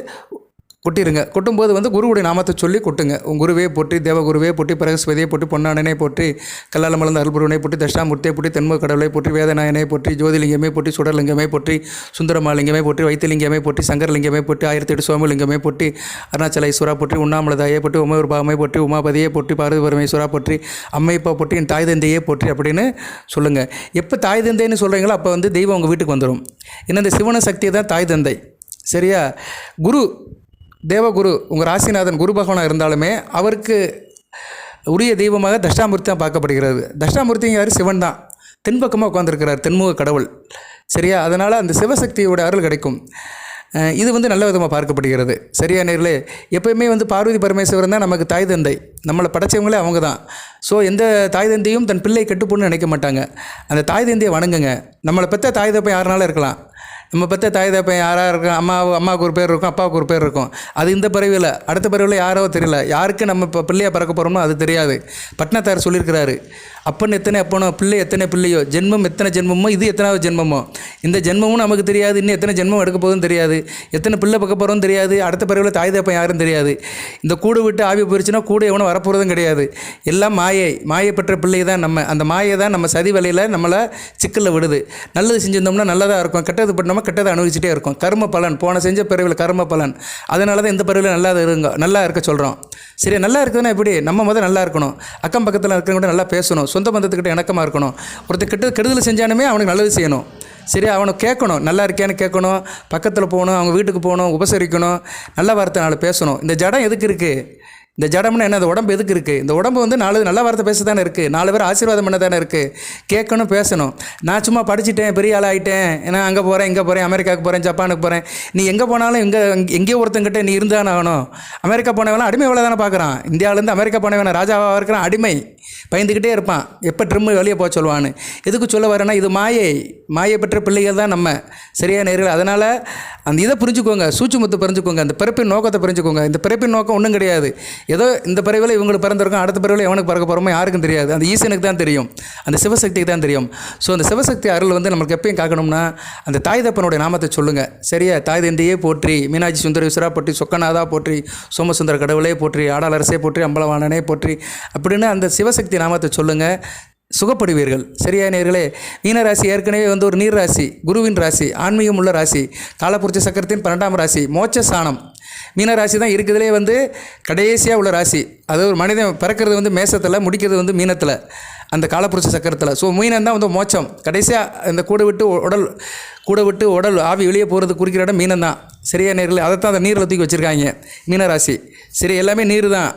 கொட்டிடுங்க. கொட்டும்போது வந்து குருவுடைய நாமத்தை சொல்லி கொட்டுங்க. உங்கள் குருவே போற்றி, தேவகுருவே போற்றி, பிரகஸ்பதியை போற்றி, பொன்னானனை போற்றி, கல்லால மலர்ந்த அருள்புருவனை போற்றி, தட்சிணாமூர்த்தியை போற்றி, தென்முக கடவுளை போற்றி, வேதநாயனை போற்றி, ஜோதிலிங்கமே போற்றி, சுடர்லிங்கமே போற்றி, சுந்தரமாலிங்கமே போற்றி, வைத்தியலிங்கமே போற்றி, சங்கரலிங்கமே போற்றி, 1008 சோமலிங்கமே போற்றி, அருணாச்சல ஈஸ்வரா போற்றி, உண்ணாமலதாயை போற்றி, உமையுர்பாமை போற்றி, உமாபதியை போற்றி, பார்வதி பரமேஸ்வரா போற்றி, அம்மைப்பா போற்றி, என் தாய் தந்தையே போற்றி அப்படின்னு சொல்லுங்கள். எப்போ தாய் தந்தைன்னு சொல்கிறீங்களோ அப்போ வந்து தெய்வம் உங்கள் வீட்டுக்கு வந்துடும். ஏன்னா இந்த சிவன சக்தியை தான் தாய் தந்தை. சரியா, குரு தேவகுரு உங்கள் ராசிநாதன் குரு பகவானாக இருந்தாலுமே அவருக்கு உரிய தெய்வமாக தட்சிணாமூர்த்தி தான் பார்க்கப்படுகிறது. தட்சிணாமூர்த்தி யார்? சிவன் தான். தென்பக்கமாக உட்காந்துருக்கிறார், தென்முக கடவுள். சரியா, அதனால் அந்த சிவசக்தியோட அருள் கிடைக்கும். இது வந்து நல்ல விதமாக பார்க்கப்படுகிறது. சரியா நேர்களே, எப்போயுமே வந்து பார்வதி பரமேஸ்வரன் தான் நமக்கு தாய் தந்தை. நம்மளை படைச்சவங்களே அவங்க தான். ஸோ எந்த தாய் தந்தையும் தன் பிள்ளை கெட்டுப்போன்னு நினைக்க மாட்டாங்க. அந்த தாய் தந்தையை வணங்குங்க. நம்மளை பெற்ற தாய் தப்பை யாருனாலும் இருக்கலாம். நம்ம பெற்ற தாய் தப்பன் யாராக இருக்கும், அம்மாவுக்கு ஒரு பேர் இருக்கும், அப்பாவுக்கு ஒரு பேர் இருக்கும். அது இந்த பிறவியில், அடுத்த பிறவியில் யாரோ தெரியல. யாருக்கு நம்ம இப்போ பிள்ளையாக பிறக்க போகிறோமோ அது தெரியாது. பட்னத்தார் சொல்லியிருக்கிறாரு, அப்பன் எத்தனை அப்பனோ, பிள்ளை எத்தனை பிள்ளையோ, ஜென்மம் எத்தனை ஜென்மமோ, இது எத்தனாவது ஜென்மமோ. இந்த ஜென்மமும் நமக்கு தெரியாது, இன்னும் எத்தனை ஜென்மம் எடுக்க போதும் தெரியாது, எத்தனை பிள்ளை பார்க்க போகிறோம் தெரியாது, அடுத்த பிறவியில் தாய் தப்பன் யாரும் தெரியாது. இந்த கூடு விட்டு ஆவி போயிடுச்சுன்னா கூட எவனும் வரப்போகிறதும் கிடையாது. எல்லாம் மாயை பெற்ற பிள்ளை தான் நம்ம. அந்த மாயை தான் நம்ம சதி வலையில் நம்மளை சிக்கலில் விடுது. நல்லது செஞ்சிருந்தோம்னா நல்லதாக இருக்கும், கெட்டது பண்ணோம்னா கெட்டதை அனுபவிச்சுட்டே இருக்கும். கர்ம பலன், போன செஞ்ச பிறவியில் கர்ம பலன். அதனால தான் இந்த பிறவியில் நல்லா இருக்க சொல்கிறோம். சரி, நல்லா இருக்குதுன்னா எப்படி? நம்ம முதல் நல்லா இருக்கணும். அக்கம் பக்கத்தில் இருக்கிறவங்க நல்லா பேசணும். சொந்த பந்தத்துக்கிட்ட இணக்கமாக இருக்கணும். ஒருத்தர் கெடுதல் செஞ்சானுமே அவனுக்கு நல்லது செய்யணும். சரி, அவனை கேட்கணும், நல்லா இருக்கியான்னு கேட்கணும். பக்கத்தில் போகணும், அவங்க வீட்டுக்கு போகணும், உபசரிக்கணும், நல்ல வார்த்தை நாலு பேசணும். இந்த ஜடம் எதுக்கு இருக்குது? இந்த ஜடம்னா என்ன? இந்த உடம்பு எதுக்கு இருக்குது? இந்த உடம்பு வந்து நல்ல வார்த்தை பேச தானே இருக்குது. 4 பேர் ஆசீர்வாதம் பண்ண தானே இருக்குது. கேட்கணும், பேசணும். நான் சும்மா படிச்சுட்டேன், பெரிய ஆள் ஆகிட்டேன், ஏன்னா அங்கே போகிறேன், இங்கே போகிறேன், அமெரிக்காவுக்கு போகிறேன், ஜப்பானுக்கு போகிறேன். நீ எங்கே போனாலும் எங்கேயோ ஒருத்தங்கிட்ட நீ இருந்தானே ஆகணும். அமெரிக்கா போனவெல்லாம் அடிமை வேலை தானே பார்க்குறான். இந்தியாவிலேருந்து அமெரிக்கா போனவன ராஜாவாக இருக்கிறான், அடிமை. பயந்துக்கிட்டே இருப்பான், எப்போ ட்ரிம்மு வெளியே போக சொல்லுவான்னு. எதுக்கு சொல்ல வரேன்னா, இது மாயை பெற்ற பிள்ளைகள் தான் நம்ம. சரியா நேர்கள்? அதனால் அந்த இதை புரிஞ்சுக்கோங்க, சூட்சுமத்தை புரிஞ்சுக்கோங்க, அந்த பிறப்பின் நோக்கத்தை புரிஞ்சுக்கோங்க. இந்த பிறப்பின் நோக்கம் ஒன்றும் கிடையாது. ஏதோ இந்த பிறவியில் இவங்களுக்கு பிறந்திருக்கும், அடுத்த பிறவியில் எவனுக்கு பிறக்க போகிறோமோ யாருக்கும் தெரியாது. அந்த ஈசனுக்கு தான் தெரியும், அந்த சிவசக்திக்கு தான் தெரியும். ஸோ அந்த சிவசக்தி அருள் வந்து நம்மளுக்கு எப்பயும் காக்கணும்னா அந்த தாய் தப்பனுடைய நாமத்தை சொல்லுங்கள். சரியா, தாய் தந்தையே போற்றி, மீனாட்சி சுந்தரேஸ்வரா போற்றி, சொக்கநாதா போற்றி, சோமசுந்தர கடவுளே போற்றி, ஆடாளரசே போற்றி, அம்பலவாணனே போற்றி அப்படின்னு அந்த சிவசக்தி நாமத்தை சொல்லுங்கள், சுகப்படுவீர்கள். சரியா நேர்களே? மீனராசி ஏற்கனவே வந்து ஒரு நீர் ராசி, குருவின் ராசி, ஆன்மீகம் உள்ள ராசி, காலபுருஷ சக்கரத்தின் 12ஆம் ராசி, மோட்ச ஸ்தானம். மீனராசி தான் இருக்கிறதுலே வந்து கடைசியாக உள்ள ராசி. அது ஒரு மனிதன் பிறக்கிறது வந்து மேசத்தில், முடிக்கிறது வந்து மீனத்தில், அந்த காலபுருஷ சக்கரத்தில். ஸோ மீனம் தான் வந்து மோட்சம். கடைசியாக இந்த கூட விட்டு உடல் ஆவி வெளியே போகிறது குறிக்கிற இடம் மீனம் தான். சரியா நேரில்? அதைத்தான் அந்த நீரில் தூக்கி வச்சுருக்காங்க மீனராசி. சரி, எல்லாமே நீர் தான்.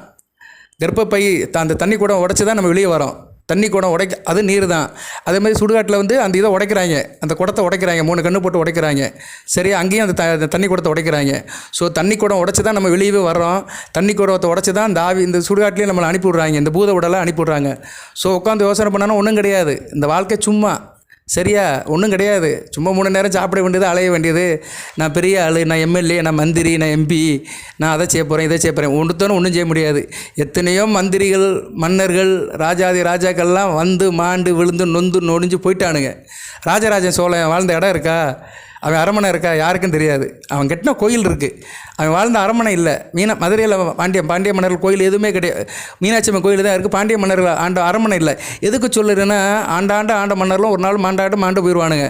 கர்ப்பப்பை அந்த தண்ணி கூட உடச்சி தான் நம்ம வெளியே வரோம். தண்ணி குடம் அது நீர் தான். அதே மாதிரி சுடுகாட்டில் வந்து அந்த இதை உடைக்கிறாங்க, அந்த குடத்தை உடைக்கிறாங்க, 3 கன்று போட்டு உடைக்கிறாங்க. சரியா, அங்கேயும் அந்த தண்ணி குடத்தை உடைக்கிறாங்க. ஸோ தண்ணி குடம் உடச்சி தான் நம்ம வெளியே வரோம். தண்ணி குடத்தை உடச்சி தான் இந்த ஆவி இந்த சுடுகாட்டிலையும் நம்மளை அனுப்பிவிட்றாங்க, இந்த பூத உடலை அனுப்பிவிட்றாங்க. ஸோ உட்காந்து யோசனை பண்ணாலும் ஒன்றும் கிடையாது. இந்த வாழ்க்கை சும்மா. சரியா, ஒன்றும் கிடையாது. சும்மா 3 நேரம் சாப்பிட வேண்டியது, அலைய வேண்டியது. நான் பெரிய ஆள், நான் எம்எல்ஏ, நான் மந்திரி, நான் எம்பி, நான் அதை செய்ய போகிறேன், இதை செய்ய போகிறேன். ஒன்றும் செய்ய முடியாது. எத்தனையோ மந்திரிகள், மன்னர்கள், ராஜாக்கள்லாம் வந்து மாண்டு விழுந்து நொந்து நொடிஞ்சு போயிட்டானுங்க. ராஜராஜன் சோழன் வாழ்ந்த இடம் இருக்கா? அவன் அரண்மனை இருக்கா யாருக்கும் தெரியாது. அவன் கட்டின கோயில் இருக்குது, அவன் வாழ்ந்த அரண்மனை இல்லை. மதுரையில் பாண்டிய மன்னர்கள் கோயில் எதுவுமே கிடையாது. மீனாட்சி அம்மன் கோயில் தான் இருக்குது, பாண்டிய மன்னர்கள் ஆண்ட அரண்மனை இல்லை. எதுக்கு சொல்லுறேன்னா, ஆண்ட மன்னர்களும் ஒரு நாள் மாண்டு போயிடுவானுங்க.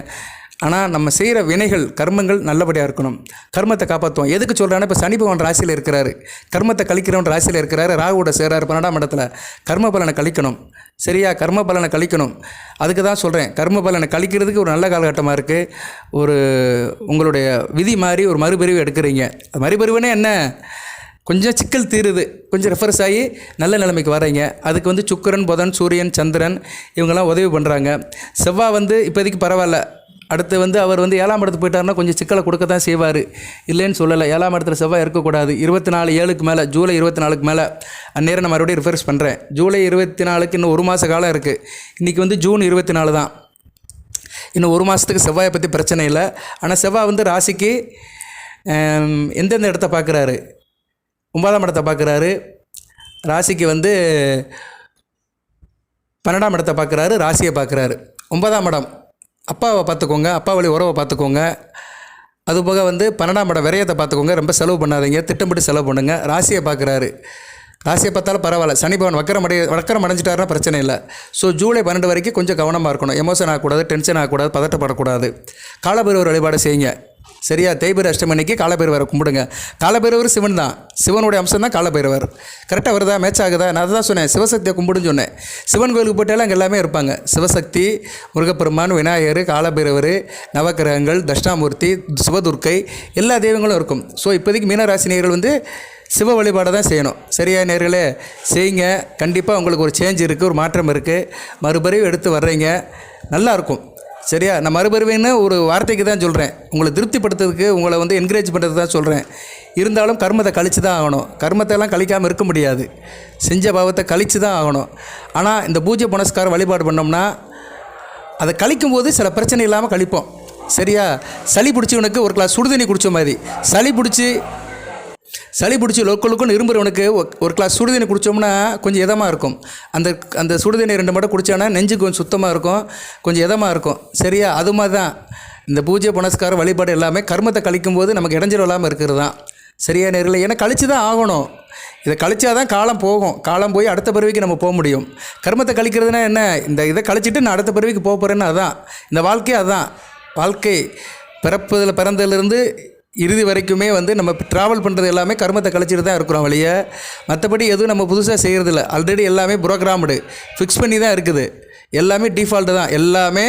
ஆனால் நம்ம செய்கிற வினைகள் கர்மங்கள் நல்லபடியாக இருக்கணும், கர்மத்தை காப்பாற்றுவோம். எதுக்கு சொல்கிறான்னா, இப்போ சனி பகவான் ராசியில் இருக்கிறாரு, கர்மத்தை கழிக்கிறவன் ராசியில் இருக்கிறாரு, ராகுவோட சேராரு 12ஆம் இடத்துல. கர்ம பலனை கழிக்கணும், சரியா? கர்ம பலனை கழிக்கணும். அதுக்கு தான் சொல்கிறேன், கர்ம பலனை கழிக்கிறதுக்கு ஒரு நல்ல காலகட்டமாக இருக்குது. ஒரு உங்களுடைய விதி மாதிரி ஒரு மறுபிரிவு எடுக்கிறீங்க. மறுபிரிவுனே என்ன, கொஞ்சம் சிக்கல் தீருது, கொஞ்சம் ரெஃபர்ஸ் ஆகி நல்ல நிலைமைக்கு வரீங்க. அதுக்கு வந்து சுக்கிரன், புதன், சூரியன், சந்திரன் இவங்கெல்லாம் உதவி பண்ணுறாங்க. செவ்வாய் வந்து இப்போதைக்கு பரவாயில்ல. அடுத்து வந்து அவர் வந்து 7ஆம் இடத்துக்கு போயிட்டாருன்னா கொஞ்சம் சிக்கலை கொடுக்க தான் செய்வார், இல்லைன்னு சொல்லலை. 7ஆம் இடத்துல செவ்வாய் இருக்கக்கூடாது. 24/7க்கு மேலே, ஜூலை 24க்கு மேலே அந்நேரம் நான் மறுபடியும் ரிஃபர்ஸ் பண்ணுறேன். ஜூலை 24க்கு இன்னும் ஒரு மாத காலம் இருக்குது. இன்றைக்கி வந்து ஜூன் 24 தான். இன்னும் ஒரு மாதத்துக்கு செவ்வாயை பற்றி பிரச்சனை இல்லை. ஆனால் செவ்வாய் வந்து ராசிக்கு எந்தெந்த இடத்த பார்க்குறாரு, 9ஆம் இடத்தை பார்க்குறாரு. ராசிக்கு வந்து 12ஆம் இடத்தை பார்க்குறாரு, ராசியை பார்க்குறாரு. 9ஆம் இடம் அப்பாவை பார்த்துக்கோங்க, அப்பா வழி உறவை பார்த்துக்கோங்க. அதுபோக வந்து 12ஆம் இடம் விரயத்தை பார்த்துக்கோங்க, ரொம்ப செலவு பண்ணாதீங்க, திட்டமிட்டு செலவு பண்ணுங்கள். ராசியை பார்க்குறாரு, ராசியை பார்த்தாலும் பரவாயில்ல. சனி பகவான் வக்கரம் அடைஞ்சிட்டாருன்னா பிரச்சனை இல்லை. ஸோ ஜூலை 12 வரைக்கும் கொஞ்சம் கவனமாக இருக்கணும். எமோஷன் ஆகக்கூடாது, டென்ஷன் ஆகக்கூடாது, பதட்டப்படக்கூடாது. காலபைரவர் வழிபாடு செய்யுங்க, சரியா? தேய்பிரை அஷ்டமணிக்கு காலபைரவரை கும்பிடுங்க. காலபைரவர் சிவன் தான், சிவனுடைய அம்சம் தான் காலபைரவர். கரெக்டாக வருதா, மேட்ச் ஆகுதா? நான் அதை தான் சொன்னேன், சிவசக்தியை கும்பிடுன்னு சொன்னேன். சிவன் கோயிலுக்கு போட்டாலும் அங்கே எல்லாமே இருப்பாங்க. சிவசக்தி, முருகப்பெருமான், விநாயகர், காலபைரவர், நவக்கிரகங்கள், தட்சிணாமூர்த்தி, சிவதுர்க்கை, எல்லா தெய்வங்களும் இருக்கும். ஸோ இப்போதைக்கு மீனராசினியர்கள் வந்து சிவ வழிபாடை தான் செய்யணும், சரியா? நேர்களே செய்யுங்க, கண்டிப்பாக உங்களுக்கு ஒரு சேஞ்ச் இருக்குது, ஒரு மாற்றம் இருக்குது. மறுபடியும் எடுத்து வர்றீங்க, நல்லாயிருக்கும், சரியா? நான் மறுபடியும்னு ஒரு வார்த்தைக்கு தான் சொல்கிறேன், உங்களை திருப்திப்படுத்துறதுக்கு, உங்களை வந்து என்கரேஜ் பண்ணுறதுக்கு தான் சொல்கிறேன். இருந்தாலும் கர்மத்தை கழித்து தான் ஆகணும். கர்மத்தையெல்லாம் கழிக்காமல் இருக்க முடியாது, செஞ்ச பாவத்தை கழித்து தான் ஆகணும். ஆனால் இந்த பூஜை புனஸ்காரம் வழிபாடு பண்ணோம்னா அதை கழிக்கும்போது சில பிரச்சனை இல்லாமல் கழிப்போம், சரியா? சளி பிடிச்சவனுக்கு ஒரு கிளாஸ் சுடுதண்ணி குடித்த மாதிரி, சளி பிடிச்சி லொக்குன்னு இரும்புறவனுக்கு ஒரு கிளாஸ் சுடுதண்ணி குடித்தோம்னா கொஞ்சம் இதமாக இருக்கும். அந்த சுடுதண்ணி 2 மடம் குடித்தானா நெஞ்சுக்கு கொஞ்சம் சுத்தமாக இருக்கும், கொஞ்சம் இதமாக இருக்கும், சரியா? அது மாதிரி தான் இந்த பூஜை புனஸ்காரம் வழிபாடு எல்லாமே கர்மத்தை கழிக்கும்போது நமக்கு இடைஞ்சல் இல்லாமல் இருக்கிறது தான், சரியா நேரில்? ஏன்னா கழித்து தான் ஆகணும். இதை கழிச்சா தான் காலம் போகும், காலம் போய் அடுத்த பிறவிக்கு நம்ம போக முடியும். கர்மத்தை கழிக்கிறதுனா என்ன, இந்த இதை கழிச்சிட்டு நான் அடுத்த பிறவிக்கு போக போகிறேன்னு அதுதான் இந்த வாழ்க்கை. அதுதான் வாழ்க்கை, பிறந்ததுலேருந்து இறுதி வரைக்குமே வந்து நம்ம ட்ராவல் பண்ணுறது எல்லாமே கர்மத்தை கழிச்சிட்டு தான் இருக்கிறோம் வழியை. மற்றபடி எதுவும் நம்ம புதுசாக செய்கிறதில்ல. ஆல்ரெடி எல்லாமே ப்ரோக்ராம்டு, ஃபிக்ஸ் பண்ணி தான் இருக்குது. எல்லாமே டிஃபால்ட்டு தான், எல்லாமே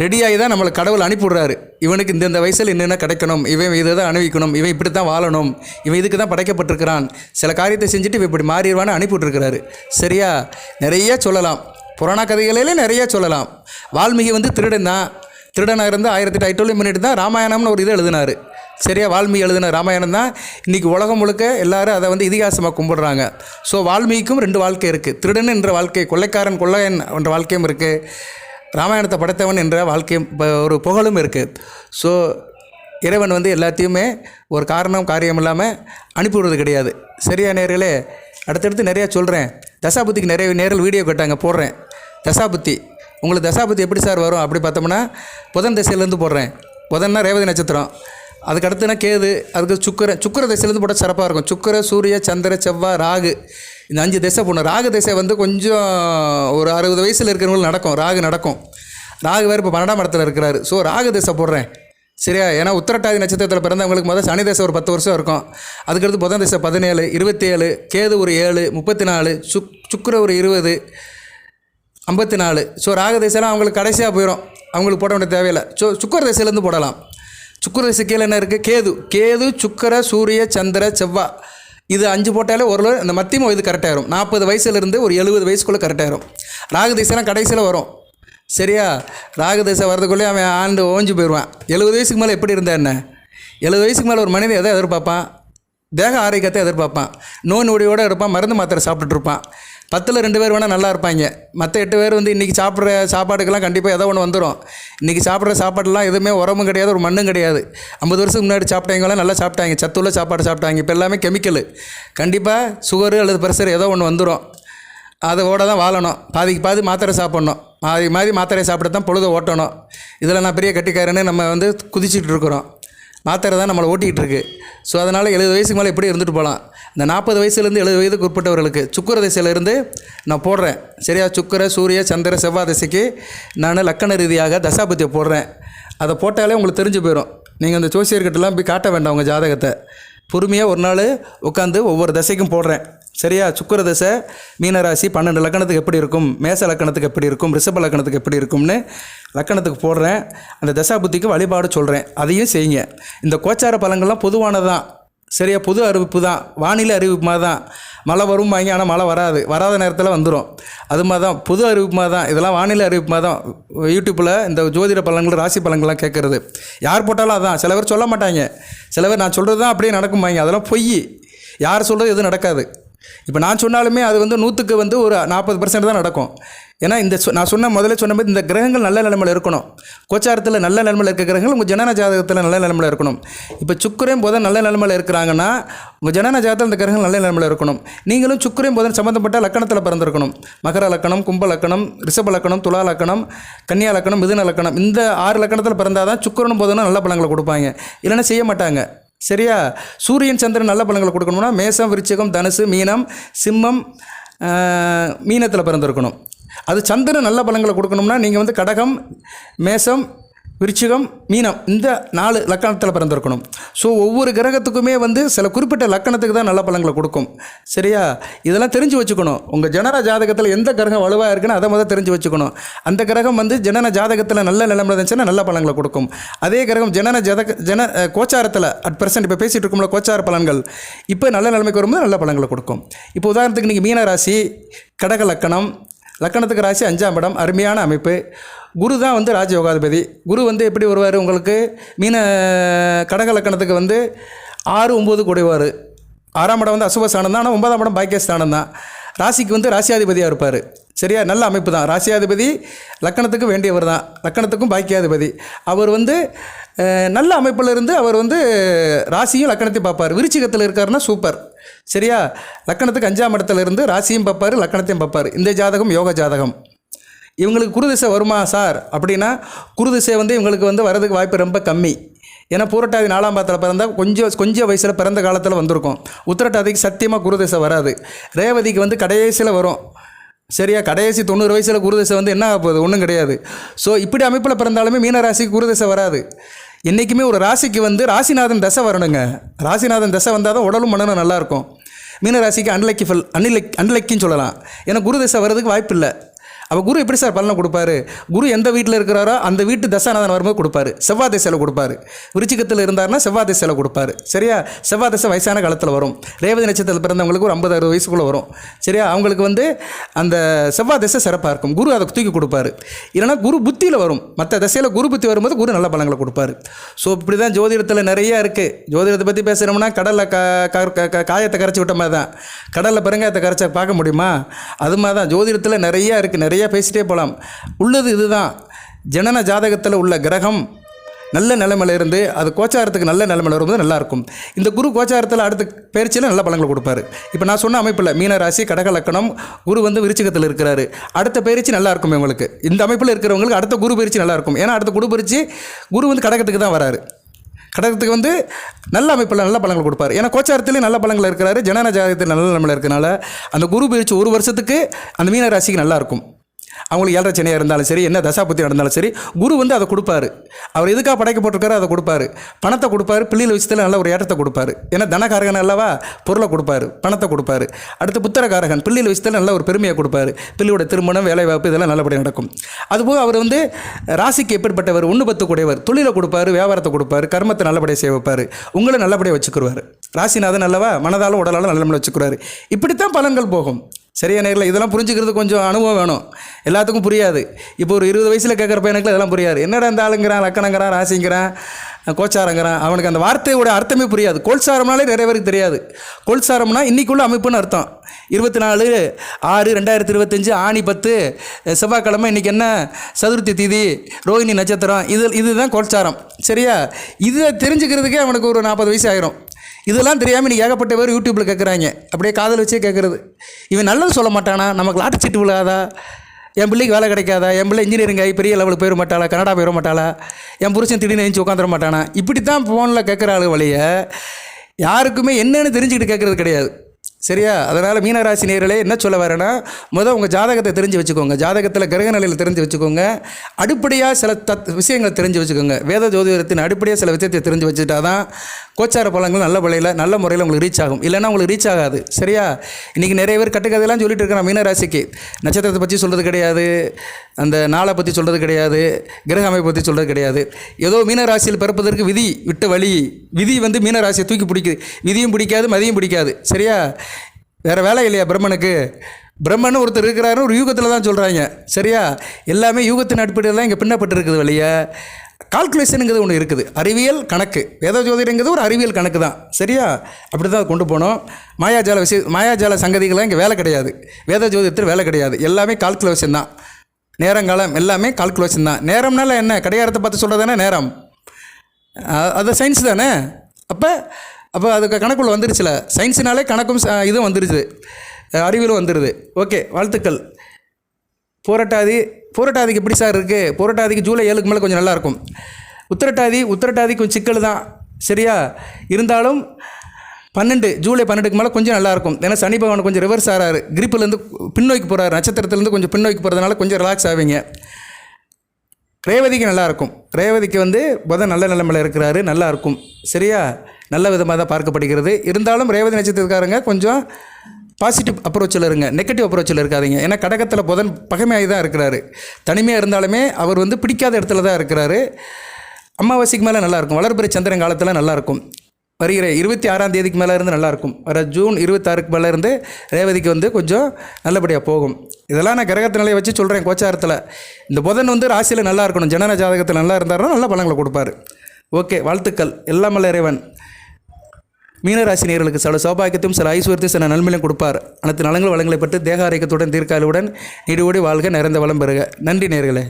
ரெடியாகி தான் நம்மளை கடவுள் அனுப்பிவிடுறாரு. இவனுக்கு இந்த வயசில் என்னென்ன கிடைக்கணும், இவன் இதை தான் அனுபவிக்கணும், இவன் இப்படி தான் வாழணும், இவன் இதுக்கு தான் படைக்கப்பட்டிருக்கிறான், சில காரியத்தை செஞ்சுட்டு இவன் இப்படி மாறிடுவான்னு அனுப்பிவிட்ருக்கிறாரு, சரியா? நிறைய சொல்லலாம், புராண கதைகளிலே நிறைய சொல்லலாம். வால்மீகி வந்து திருடனாக இருந்து 1008 ஐட்டோலியம் பண்ணிட்டு தான் ராமாயணம்னு ஒரு இதை எழுதினார், சரியா? வால்மீகி எழுதின ராமாயணம் தான் இன்றைக்கி உலகம் முழுக்க எல்லோரும் அதை வந்து இதிகாசமாக கும்பிடுறாங்க. ஸோ வால்மீகிக்கும் 2 வாழ்க்கை இருக்குது. திருடன் என்ற வாழ்க்கை, கொள்ளைக்காரன் என்ற வாழ்க்கையும் இருக்குது, ராமாயணத்தை படைத்தவன் என்ற வாழ்க்கையும் ஒரு புகழும் இருக்குது. ஸோ இறைவன் வந்து எல்லாத்தையுமே ஒரு காரியம் இல்லாமல் அனுப்பிவிடுறது கிடையாது, சரியா நேர்களே? அடுத்தடுத்து நிறையா சொல்கிறேன். தசாபுத்திக்கு நிறைய நேரில் வீடியோ கேட்டாங்க, போடுறேன். தசாபுத்தி உங்களுக்கு தசாபுத்தி எப்படி சார் வரும் அப்படி பார்த்தோம்னா, புதன் திசையிலேருந்து போடுறேன். புதன்னா ரேவதி நட்சத்திரம், அதுக்கு அடுத்துனா கேது, அதுக்கு சுக்கிர திசையிலேருந்து போட்டால் சிறப்பாக இருக்கும். சுக்கிர, சூரிய, சந்திர, செவ்வாய், ராகு, இந்த 5 திசை போடணும். ராகு திசை வந்து கொஞ்சம் ஒரு 60 வயசில் இருக்கிறவங்களுக்கு நடக்கும், ராகு நடக்கும். ராகு வேறு இப்போ 12ஆம் இடத்துல இருக்கிறாரு. ஸோ ராகு திசை போடுறேன், சரியா? ஏன்னா உத்திரட்டாதி நட்சத்திரத்தில் பிறந்தவங்களுக்கு முதல் சனி திசை ஒரு 10 வருஷம் இருக்கும். அதுக்கடுத்து புதன் திசை 17, 27, கேது ஒரு 7, 34, சுக்கிர ஒரு 20, 54. ஸோ ராகு திசைலாம் அவங்களுக்கு கடைசியாக போயிடும், அவங்களுக்கு போட வேண்டிய தேவையில்லை. ஸோ சுக்கிர திசையிலேருந்து போடலாம். சுக்கிர திசை கீழே என்ன இருக்குது, கேது, சுக்கிர, சூரிய, சந்திர, செவ்வாய், இது 5 போட்டாலே ஓரளவு இந்த மத்தியம இது கரெக்டாகிடும். 40 வயசுலேருந்து ஒரு 70 வயசுக்குள்ளே கரெக்டாகிடும். ராகு திசைலாம் கடைசியில் வரும், சரியா? ராகு திசை வரதுக்குள்ளே அவன் ஆண்டு ஓஞ்சி போயிடுவான். 70 வயசுக்கு மேலே எப்படி இருந்தா என்ன? 70 வயசுக்கு மேலே ஒரு மனிதன் எதை எதிர்பார்ப்பான், தேக ஆரோக்கியத்தை எதிர்பார்ப்பான், நோய் நொடியோடு இருப்பான், மருந்து மாத்திரை சாப்பிட்டுட்டு இருப்பான். 10ல் 2 பேர் வேணால் நல்லா இருப்பாங்க, மற்ற 8 பேர் வந்து இன்றைக்கி சாப்பிட்ற சாப்பாடுக்கெல்லாம் கண்டிப்பாக ஏதோ ஒன்று வந்துடும். இன்றைக்கி சாப்பிட்ற சாப்பாடுலாம் எதுவுமே உரமும் கிடையாது, ஒரு மண்ணும் கிடையாது. 50 வருஷத்துக்கு முன்னாடி சாப்பிட்டவங்களாம் நல்லா சாப்பிட்டாங்க, சத்துள்ள சாப்பாடு சாப்பிட்டாங்க. இப்போ எல்லாமே கெமிக்கலு, கண்டிப்பாக சுகரு அல்லது ப்ரெஷர் ஏதோ ஒன்று வந்துடும். அதோட தான் வாழணும், பாதிக்கு பாதி மாத்திரை சாப்பிட்ணும். மாறி மாறி மாத்திரையை சாப்பிட தான் பொழுதை ஓட்டணும். இதில் நான் பெரிய கட்டிக்காரன்னு நம்ம வந்து குதிச்சுட்டு இருக்கிறோம். மாத்திரை தான் நம்மளை ஓட்டிகிட்டு இருக்கு. ஸோ அதனால் 70 வயசுக்கு மேலே எப்படி இருந்துட்டு போகலாம். இந்த 40 வயசுலேருந்து 70 வயதுக்கு உட்பட்டவர்களுக்கு சுக்கிர திசையிலேருந்து நான் போடுறேன். சரியா, சுக்கிர சூரிய சந்திர செவ்வாய் திசைக்கு நான் லக்கண ரீதியாக தசாபத்தியை போடுறேன். அதை போட்டாலே உங்களுக்கு தெரிஞ்சு போயிடும். நீங்கள் அந்த ஜோசியர்கிட்டலாம் போய் காட்ட வேண்டாம் உங்கள் ஜாதகத்தை. பொறுமையாக ஒரு நாள் உட்காந்து ஒவ்வொரு தசைக்கும் போடுறேன். சரியா, சுக்கிர தசை மீனராசி 12 லக்கணத்துக்கு எப்படி இருக்கும், மேச லக்கணத்துக்கு எப்படி இருக்கும், ரிஷப லக்கணத்துக்கு எப்படி இருக்கும்னு லக்கணத்துக்கு போடுறேன். அந்த தசாபுத்திக்கு வழிபாடு சொல்கிறேன், அதையும் செய்யுங்க. இந்த கோச்சார பலன்கள்லாம் பொதுவானது தான். சரியா, பொது அறிவிப்பு தான், வானிலை அறிவிப்பு மாதிரி தான். மழை வரும் வாங்கி, ஆனால் மழை வராத நேரத்தில் வந்துடும். அது மாதிரி தான், பொது அறிவிப்பு மாதிரி தான். இதெல்லாம் வானிலை அறிவிப்பு மாதிரி தான். யூடியூப்பில் இந்த ஜோதிட பலன்கள் ராசி பலன்கள்லாம் கேட்குறது யார் போட்டாலும் அதான். சில பேர் சொல்ல மாட்டாங்க, சில பேர் நான் சொல்கிறது தான் அப்படியே நடக்குமாங்க. அதெல்லாம் பொய். யார் சொல்கிறது எதுவும் நடக்காது. இப்போ நான் சொன்னாலுமே அது வந்து 100க்கு வந்து ஒரு 40% தான் நடக்கும். ஏன்னா இந்த நான் முதல்ல சொன்ன மாதிரி இந்த கிரகங்கள் நல்ல நிலைமையில் இருக்கணும். கோச்சாரத்தில் நல்ல நிலைமையில் இருக்க கிரகங்கள் உங்கள் ஜனன ஜாதகத்தில் நல்ல நிலைமையில் இருக்கணும். இப்போ சுக்கிரன் புதன் நல்ல நிலைமையில் இருக்கிறாங்கன்னா உங்கள் ஜனன ஜாதகத்தில் இந்த கிரகங்கள் நல்ல நிலைமையில் இருக்கணும். நீங்களும் சுக்கிரன் புதன் சம்மந்தப்பட்ட லக்கணத்தில் பிறந்திருக்கணும். மகர லக்கணம், கும்ப லக்கணம், ரிஷப லக்கணம், துலா லக்கணம், கன்னியா லக்கணம், மிதுன லக்கணம், இந்த 6 லக்கணத்தில் பிறந்தால் தான் சுக்கிரனும் புதனும் நல்ல பலன்களை கொடுப்பாங்க. இல்லைன்னா செய்ய மாட்டாங்க. சரியா, சூரியன் சந்திரன் நல்ல பலன்களை கொடுக்கணும்னா மேசம், விருச்சிகம், தனுசு, மீனம், சிம்மம், மீனத்தில் பிறந்திருக்கணும். அது சந்திரன் நல்ல பலன்களை கொடுக்கணும்னா நீங்கள் வந்து கடகம், மேசம், விருச்சிகம், மீனம், இந்த 4 லக்கணத்தில் பிறந்திருக்கணும். ஸோ ஒவ்வொரு கிரகத்துக்குமே வந்து சில குறிப்பிட்ட லக்கணத்துக்கு தான் நல்ல பலன்களை கொடுக்கும். சரியா, இதெல்லாம் தெரிஞ்சு வச்சுக்கணும். உங்கள் ஜனன ஜாதகத்தில் எந்த கிரகம் வலுவாக இருக்குன்னு அதை முதல் தெரிஞ்சு வச்சுக்கணும். அந்த கிரகம் வந்து ஜனன ஜாதகத்தில் நல்ல நிலைமையில் இருந்துச்சுன்னா நல்ல பலன்களை கொடுக்கும். அதே கிரகம் கோச்சாரத்தில் அட் ப்ரெசென்ட் இப்போ பேசிகிட்டு இருக்கும்போது கோச்சார பலன்கள் இப்போ நல்ல நிலைமைக்கு வரும்போது நல்ல பலன்களை கொடுக்கும். இப்போ உதாரணத்துக்கு நீங்கள் மீன ராசி, கடக லக்கணம், லக்கணத்துக்கு ராசி 5ஆம் இடம், அருமையான அமைப்பு. குரு தான் வந்து ராஜயோகாதிபதி. குரு வந்து எப்படி வருவார் உங்களுக்கு, கடக லக்கணத்துக்கு வந்து 6, 9 கூடியவார். 6ஆம் இடம் வந்து அசுபஸ்தானம் தான், ஆனால் 9ஆம் இடம் பாக்கியஸ்தானம் தான். ராசிக்கு வந்து ராசியாதிபதியாக இருப்பார். சரியா, நல்ல அமைப்பு தான். ராசியாதிபதி லக்கணத்துக்கு வேண்டியவர் தான், லக்கணத்துக்கும் பாக்கியாதிபதி. அவர் வந்து நல்ல அமைப்பில் இருந்து அவர் வந்து ராசியும் லக்கணத்தையும் பார்ப்பார். விருச்சிகத்தில் இருக்காருன்னா சூப்பர். சரியா, லக்கணத்துக்கு 5ஆம் இடத்துல இருந்து ராசியும் பார்ப்பார், லக்கணத்தையும் பார்ப்பார். இந்த ஜாதகம் யோக ஜாதகம். இவங்களுக்கு குருதிசை வருமா சார் அப்படின்னா, குருதிசை வந்து இவங்களுக்கு வந்து வரதுக்கு வாய்ப்பு ரொம்ப கம்மி. ஏன்னா பூரட்டாதி 4ஆம் பாதத்தில் பிறந்தால் கொஞ்சம் வயசில் பிறந்த காலத்தில் வந்திருக்கும். உத்திரட்டாதிக்கு சத்தியமாக குருதிசை வராது. ரேவதிக்கு வந்து கடைசியில் வரும். சரியா, கடைசி 90 வயசில் குருதிசை வந்து என்ன ஆக போகுது, ஒன்றும் கிடையாது. ஸோ இப்படி அமைப்பில் பிறந்தாலுமே மீனராசிக்கு குருதிசை வராது. என்றைக்குமே ஒரு ராசிக்கு வந்து ராசிநாதன் தசை வரணுங்க. ராசிநாதன் தசை வந்தால் தான் உடலும் மனனும் நல்லாயிருக்கும். மீனராசிக்கு அன்லக்கின்னு சொல்லலாம். ஏன்னா குரு தசை வர்றதுக்கு வாய்ப்பு இல்லை. அப்போ குரு எப்படி சார் பலனை கொடுப்பாரு? குரு எந்த வீட்டில் இருக்கிறாரோ அந்த வீட்டு தசாநாதன் வரும்போது கொடுப்பாரு. செவ்வாய் திசையில் கொடுப்பாரு. விருச்சிகத்தில் இருந்தார்னா செவ்வாய் திசையில் கொடுப்பாரு. சரியா, செவ்வாய் திசை வயசான காலத்தில் வரும். ரேவதி நட்சத்திரத்தில் பிறந்தவங்களுக்கு ஒரு 50-60 வயசுக்குள்ளே வரும். சரியா, அவங்களுக்கு வந்து அந்த செவ்வாய் திசை சிறப்பாக இருக்கும். குரு அதை தூக்கி கொடுப்பாரு. இல்லைனா குரு புத்தியில் வரும். மற்ற திசையில் குரு புத்தி வரும்போது குரு நல்ல பலன்களை கொடுப்பாரு. ஸோ இப்படி தான் ஜோதிடத்தில் நிறையா இருக்குது. ஜோதிடத்தை பற்றி பேசுகிறோம்னா கடலில் காயத்தை கரைச்சி விட்ட மாதிரி தான். கடலில் பெருங்காயத்தை கரைச்சா பார்க்க முடியுமா? அது மாதிரி தான் ஜோதிடத்தில் நிறையா இருக்குது. நிறையா பேசிட்டே போகலாம். உள்ளது இதுதான். ஜனன ஜாதகத்தில் உள்ள கிரகம் நல்ல நிலைமையில் இருந்து அது கோச்சாரத்துக்கு நல்ல நிலைமையில் வரும்போது நல்லாயிருக்கும். இந்த குரு கோச்சாரத்தில் அடுத்த பயிற்சியில் நல்ல பலன்களை கொடுப்பாரு. இப்போ நான் சொன்ன அமைப்பில் மீனராசி, கடக லக்கணம், குரு வந்து விருச்சிகத்தில் இருக்கிறாரு. அடுத்த பயிற்சி நல்லா இருக்கும் இவங்களுக்கு. இந்த அமைப்பில் இருக்கிறவங்களுக்கு அடுத்த குரு பயிற்சி நல்லாயிருக்கும். ஏன்னா அடுத்த குரு பயிற்சி குரு வந்து கடகத்துக்கு தான் வராரு. கடகத்துக்கு வந்து நல்ல அமைப்பில் நல்ல பலன்கள் கொடுப்பார். ஏன்னா கோச்சாரத்திலே நல்ல பலன்கள் இருக்கிறாரு. ஜனன ஜாதகத்தில் நல்ல நிலைமையில் இருக்கிறனால அந்த குரு பயிற்சி 1 வருஷத்துக்கு அந்த மீனராசிக்கு நல்லாயிருக்கும். அவங்களுக்கு 7.5 சனியாக இருந்தாலும் சரி, என்ன தசாபுத்தி நடந்தாலும் சரி, குரு வந்து அதை கொடுப்பாரு. அவர் எதுக்காக படைக்கப்பட்டிருக்காரோ அதை கொடுப்பாரு. பணத்தை கொடுப்பாரு. பிள்ளைகள் விஷயத்தில் நல்ல ஒரு ஏற்றத்தை கொடுப்பாரு. ஏன்னா தனகாரகன் அல்லவா, பொருளை கொடுப்பாரு, பணத்தை கொடுப்பாரு. அடுத்து புத்திரகாரகன், பிள்ளைகள் விஷயத்தில் நல்ல ஒரு பெருமையை கொடுப்பாரு. பிள்ளையோட திருமணம், வேலைவாய்ப்பு இதெல்லாம் நல்லபடியாக நடக்கும். அதுபோக அவர் வந்து ராசிக்கு எப்படிப்பட்டவர், 1-10 கூடியவர். தொழிலை கொடுப்பாரு, வியாபாரத்தை கொடுப்பாரு, கர்மத்தை நல்லபடியாக செய்ய வைப்பார். உங்களை நல்லபடியாக வச்சுக்குருவார். ராசிநாதன் அல்லவா, மனதாலும் உடலாலும் நல்ல வச்சுக்கிறாரு. இப்படித்தான் பலன்கள் போகும். சரியா நேரில் இதெல்லாம் புரிஞ்சுக்கிறது கொஞ்சம் அனுபவம் வேணும். எல்லாத்துக்கும் புரியாது. இப்போ ஒரு 20 வயசில் கேட்குற பையனுக்கு இதெல்லாம் புரியாது. என்னடா இந்த ஆளுங்கிறான், லக்கணங்கிறான், ராசிங்கிறான், கோச்சாரங்கிறான், அவனுக்கு அந்த வார்த்தையோட அர்த்தமே புரியாது. கோல்சாரம்னாலே நிறைய பேருக்கு தெரியாது. கோல்சாரம்னா இன்றைக்குள்ள அமைப்புன்னு அர்த்தம். 24/6/2025 ஆணி 10 செவ்வாய்க்கிழமை, இன்றைக்கி என்ன சதுர்த்தி திதி, ரோஹிணி நட்சத்திரம், இதுதான் கோல்சாரம். சரியா, இதை தெரிஞ்சுக்கிறதுக்கே அவனுக்கு ஒரு 40 வயசு ஆயிரும். இதெல்லாம் தெரியாமல் நீ ஏகப்பட்ட பேர் யூடியூப்பில் கேட்குறாங்க. அப்படியே காதல் வச்சே கேட்குறது. இவன் நல்லது சொல்ல மாட்டானா, நமக்கு லாட்டு சீட்டு விழாதா, என் பிள்ளைக்கு வேலை கிடைக்காதா, என் பிள்ளை இன்ஜினியரிங் ஆகி பெரிய லெவலுக்கு போயிட மாட்டாளா, கனடா போயிட மாட்டாளா, என் புருஷன் திடீர்னு எழுந்து உட்காந்துட மாட்டானா, இப்படி தான் ஃபோனில் கேட்குற ஆளு வழிய யாருக்குமே என்னென்னு தெரிஞ்சுக்கிட்டு கேட்குறது கிடையாது. சரியா? அதனால் மீனராசி நேயர்களே என்ன சொல்ல வரேன்னா, உங்கள் ஜாதகத்தை தெரிஞ்சு வச்சுக்கோங்க. ஜாதகத்தில் கிரக நிலையில் தெரிஞ்சு வச்சுக்கோங்க. அடிப்படையாக சில விஷயங்களை தெரிஞ்சு வச்சுக்கோங்க. வேத ஜோதிடத்தின் அடிப்படையாக சில விஷயத்தை தெரிஞ்சு வச்சுட்டா தான் கோச்சார பலன்கள் நல்ல முறையில் உங்களுக்கு ரீச் ஆகும். இல்லைன்னா உங்களுக்கு ரீச் ஆகாது. சரியா? இன்றைக்கி நிறைய பேர் கட்டுக்கதையெல்லாம் சொல்லிட்டு இருக்கிறான். மீனராசிக்கு நட்சத்திரத்தை பற்றி சொல்கிறது கிடையாது, அந்த நாளை பற்றி சொல்கிறது கிடையாது, கிரக அமைப்பை பற்றி சொல்கிறது கிடையாது. ஏதோ மீனராசியில் பிறப்பதற்கு விதி விட்ட வழி. விதி வந்து மீனராசியை தூக்கி பிடிக்குது. விதியும் பிடிக்காது, மதியும் பிடிக்காது. சரியா? வேறு வேலை இல்லையா பிரம்மனுக்கு? பிரம்மன் ஒருத்தர் இருக்கிறாரு, ஒரு யூகத்தில் தான் சொல்கிறாங்க. சரியா? எல்லாமே யூகத்தின் அடிப்படையில் தான் இங்கே பின்னப்பட்டு இருக்குது வழிய. கால்குலேஷனுங்கிறது ஒன்று இருக்குது, அறிவியல் கணக்கு. வேத ஜோதிடங்கிறது ஒரு அறிவியல் கணக்கு தான். சரியா? அப்படி தான் கொண்டு போனோம். மாயாஜால சங்கதிகள்லாம் இங்கே வேலை கிடையாது. வேத ஜோதிடத்தில் வேலை கிடையாது. எல்லாமே கால்குலேஷன் தான். நேரங்காலம் எல்லாமே கால்குலேஷன் தான். நேரம்னால என்ன? கடிகாரத்தை பார்த்து சொல்கிறது தானே நேரம். அது சயின்ஸ் தானே. அப்போ அதுக்கு கணக்குள்ள வந்துருச்சுல. சயின்ஸுனாலே கணக்கும் இதுவும் வந்துருச்சு, அறிவியலும் வந்துடுது. ஓகே, வாழ்த்துக்கள். பூரட்டாதிக்கு எப்படி சார் இருக்குது? பூரட்டாதிக்கு ஜூலை 7க்கு மேலே கொஞ்சம் நல்லாயிருக்கும். உத்திரட்டாதி கொஞ்சம் சிக்கல் தான். சரியா? இருந்தாலும் ஜூலை 12க்கு மேலே கொஞ்சம் நல்லாயிருக்கும். ஏன்னா சனி பகவான் கொஞ்சம் ரிவர்ஸ் ஆகிறாரு, கிரிப்பிலேருந்து பின்னோக்கி போகிறாரு, நட்சத்திரத்துலேருந்து கொஞ்சம் பின்னோக்கி போகிறதுனால கொஞ்சம் ரிலாக்ஸ் ஆவீங்க. ரேவதிக்கு நல்லாயிருக்கும். ரேவதிக்கு வந்து புதன் நல்ல நிலைமையில் இருக்கிறாரு, நல்லாயிருக்கும். சரியா? நல்ல விதமாக தான் பார்க்கப்படுகிறது. இருந்தாலும் ரேவதி நட்சத்திரக்காரங்க கொஞ்சம் பாசிட்டிவ் அப்ரோச்சில் இருங்க, நெகட்டிவ் அப்ரோச்சில் இருக்காதீங்க. ஏன்னா கடகத்தில் புதன் பகைமையாகி தான் இருக்கிறாரு. தனிமையாக இருந்தாலுமே அவர் வந்து பிடிக்காத இடத்துல தான் இருக்கிறாரு. அமாவாசைக்கு மேலே நல்லாயிருக்கும். வளர்பிறை சந்திரன் காலத்தில் நல்லாயிருக்கும். வருகிற 26ஆம் தேதிக்கு மேலே இருந்து நல்லாயிருக்கும். வர ஜூன் 26க்கு மேலே இருந்து ரேவதிக்கு வந்து கொஞ்சம் நல்லபடியாக போகும். இதெல்லாம் நான் கிரகத்து நிலையை வச்சு சொல்கிறேன். கோச்சாரத்தில் இந்த புதன் வந்து ராசியில் நல்லா இருக்கணும். ஜனன ஜாதகத்தில் நல்லா இருந்தாருன்னா நல்ல பலன்களை கொடுப்பார். ஓகே, வாழ்த்துக்கள். எல்லாம் வல்ல இறைவன் மீனராசி நேயர்களுக்கு சில சௌபாகியத்தையும் சில ஐஸ்வர்யத்தையும் சில நன்மையும் கொடுப்பார். அனைத்து நலங்கள் வளங்களை பற்றி தேக ஆரோக்கியத்துடன் தீர்க்காலுடன் நீடியோடி வாழ்க, நிறைந்த வளம் பெறுக. நன்றி நேயர்களே.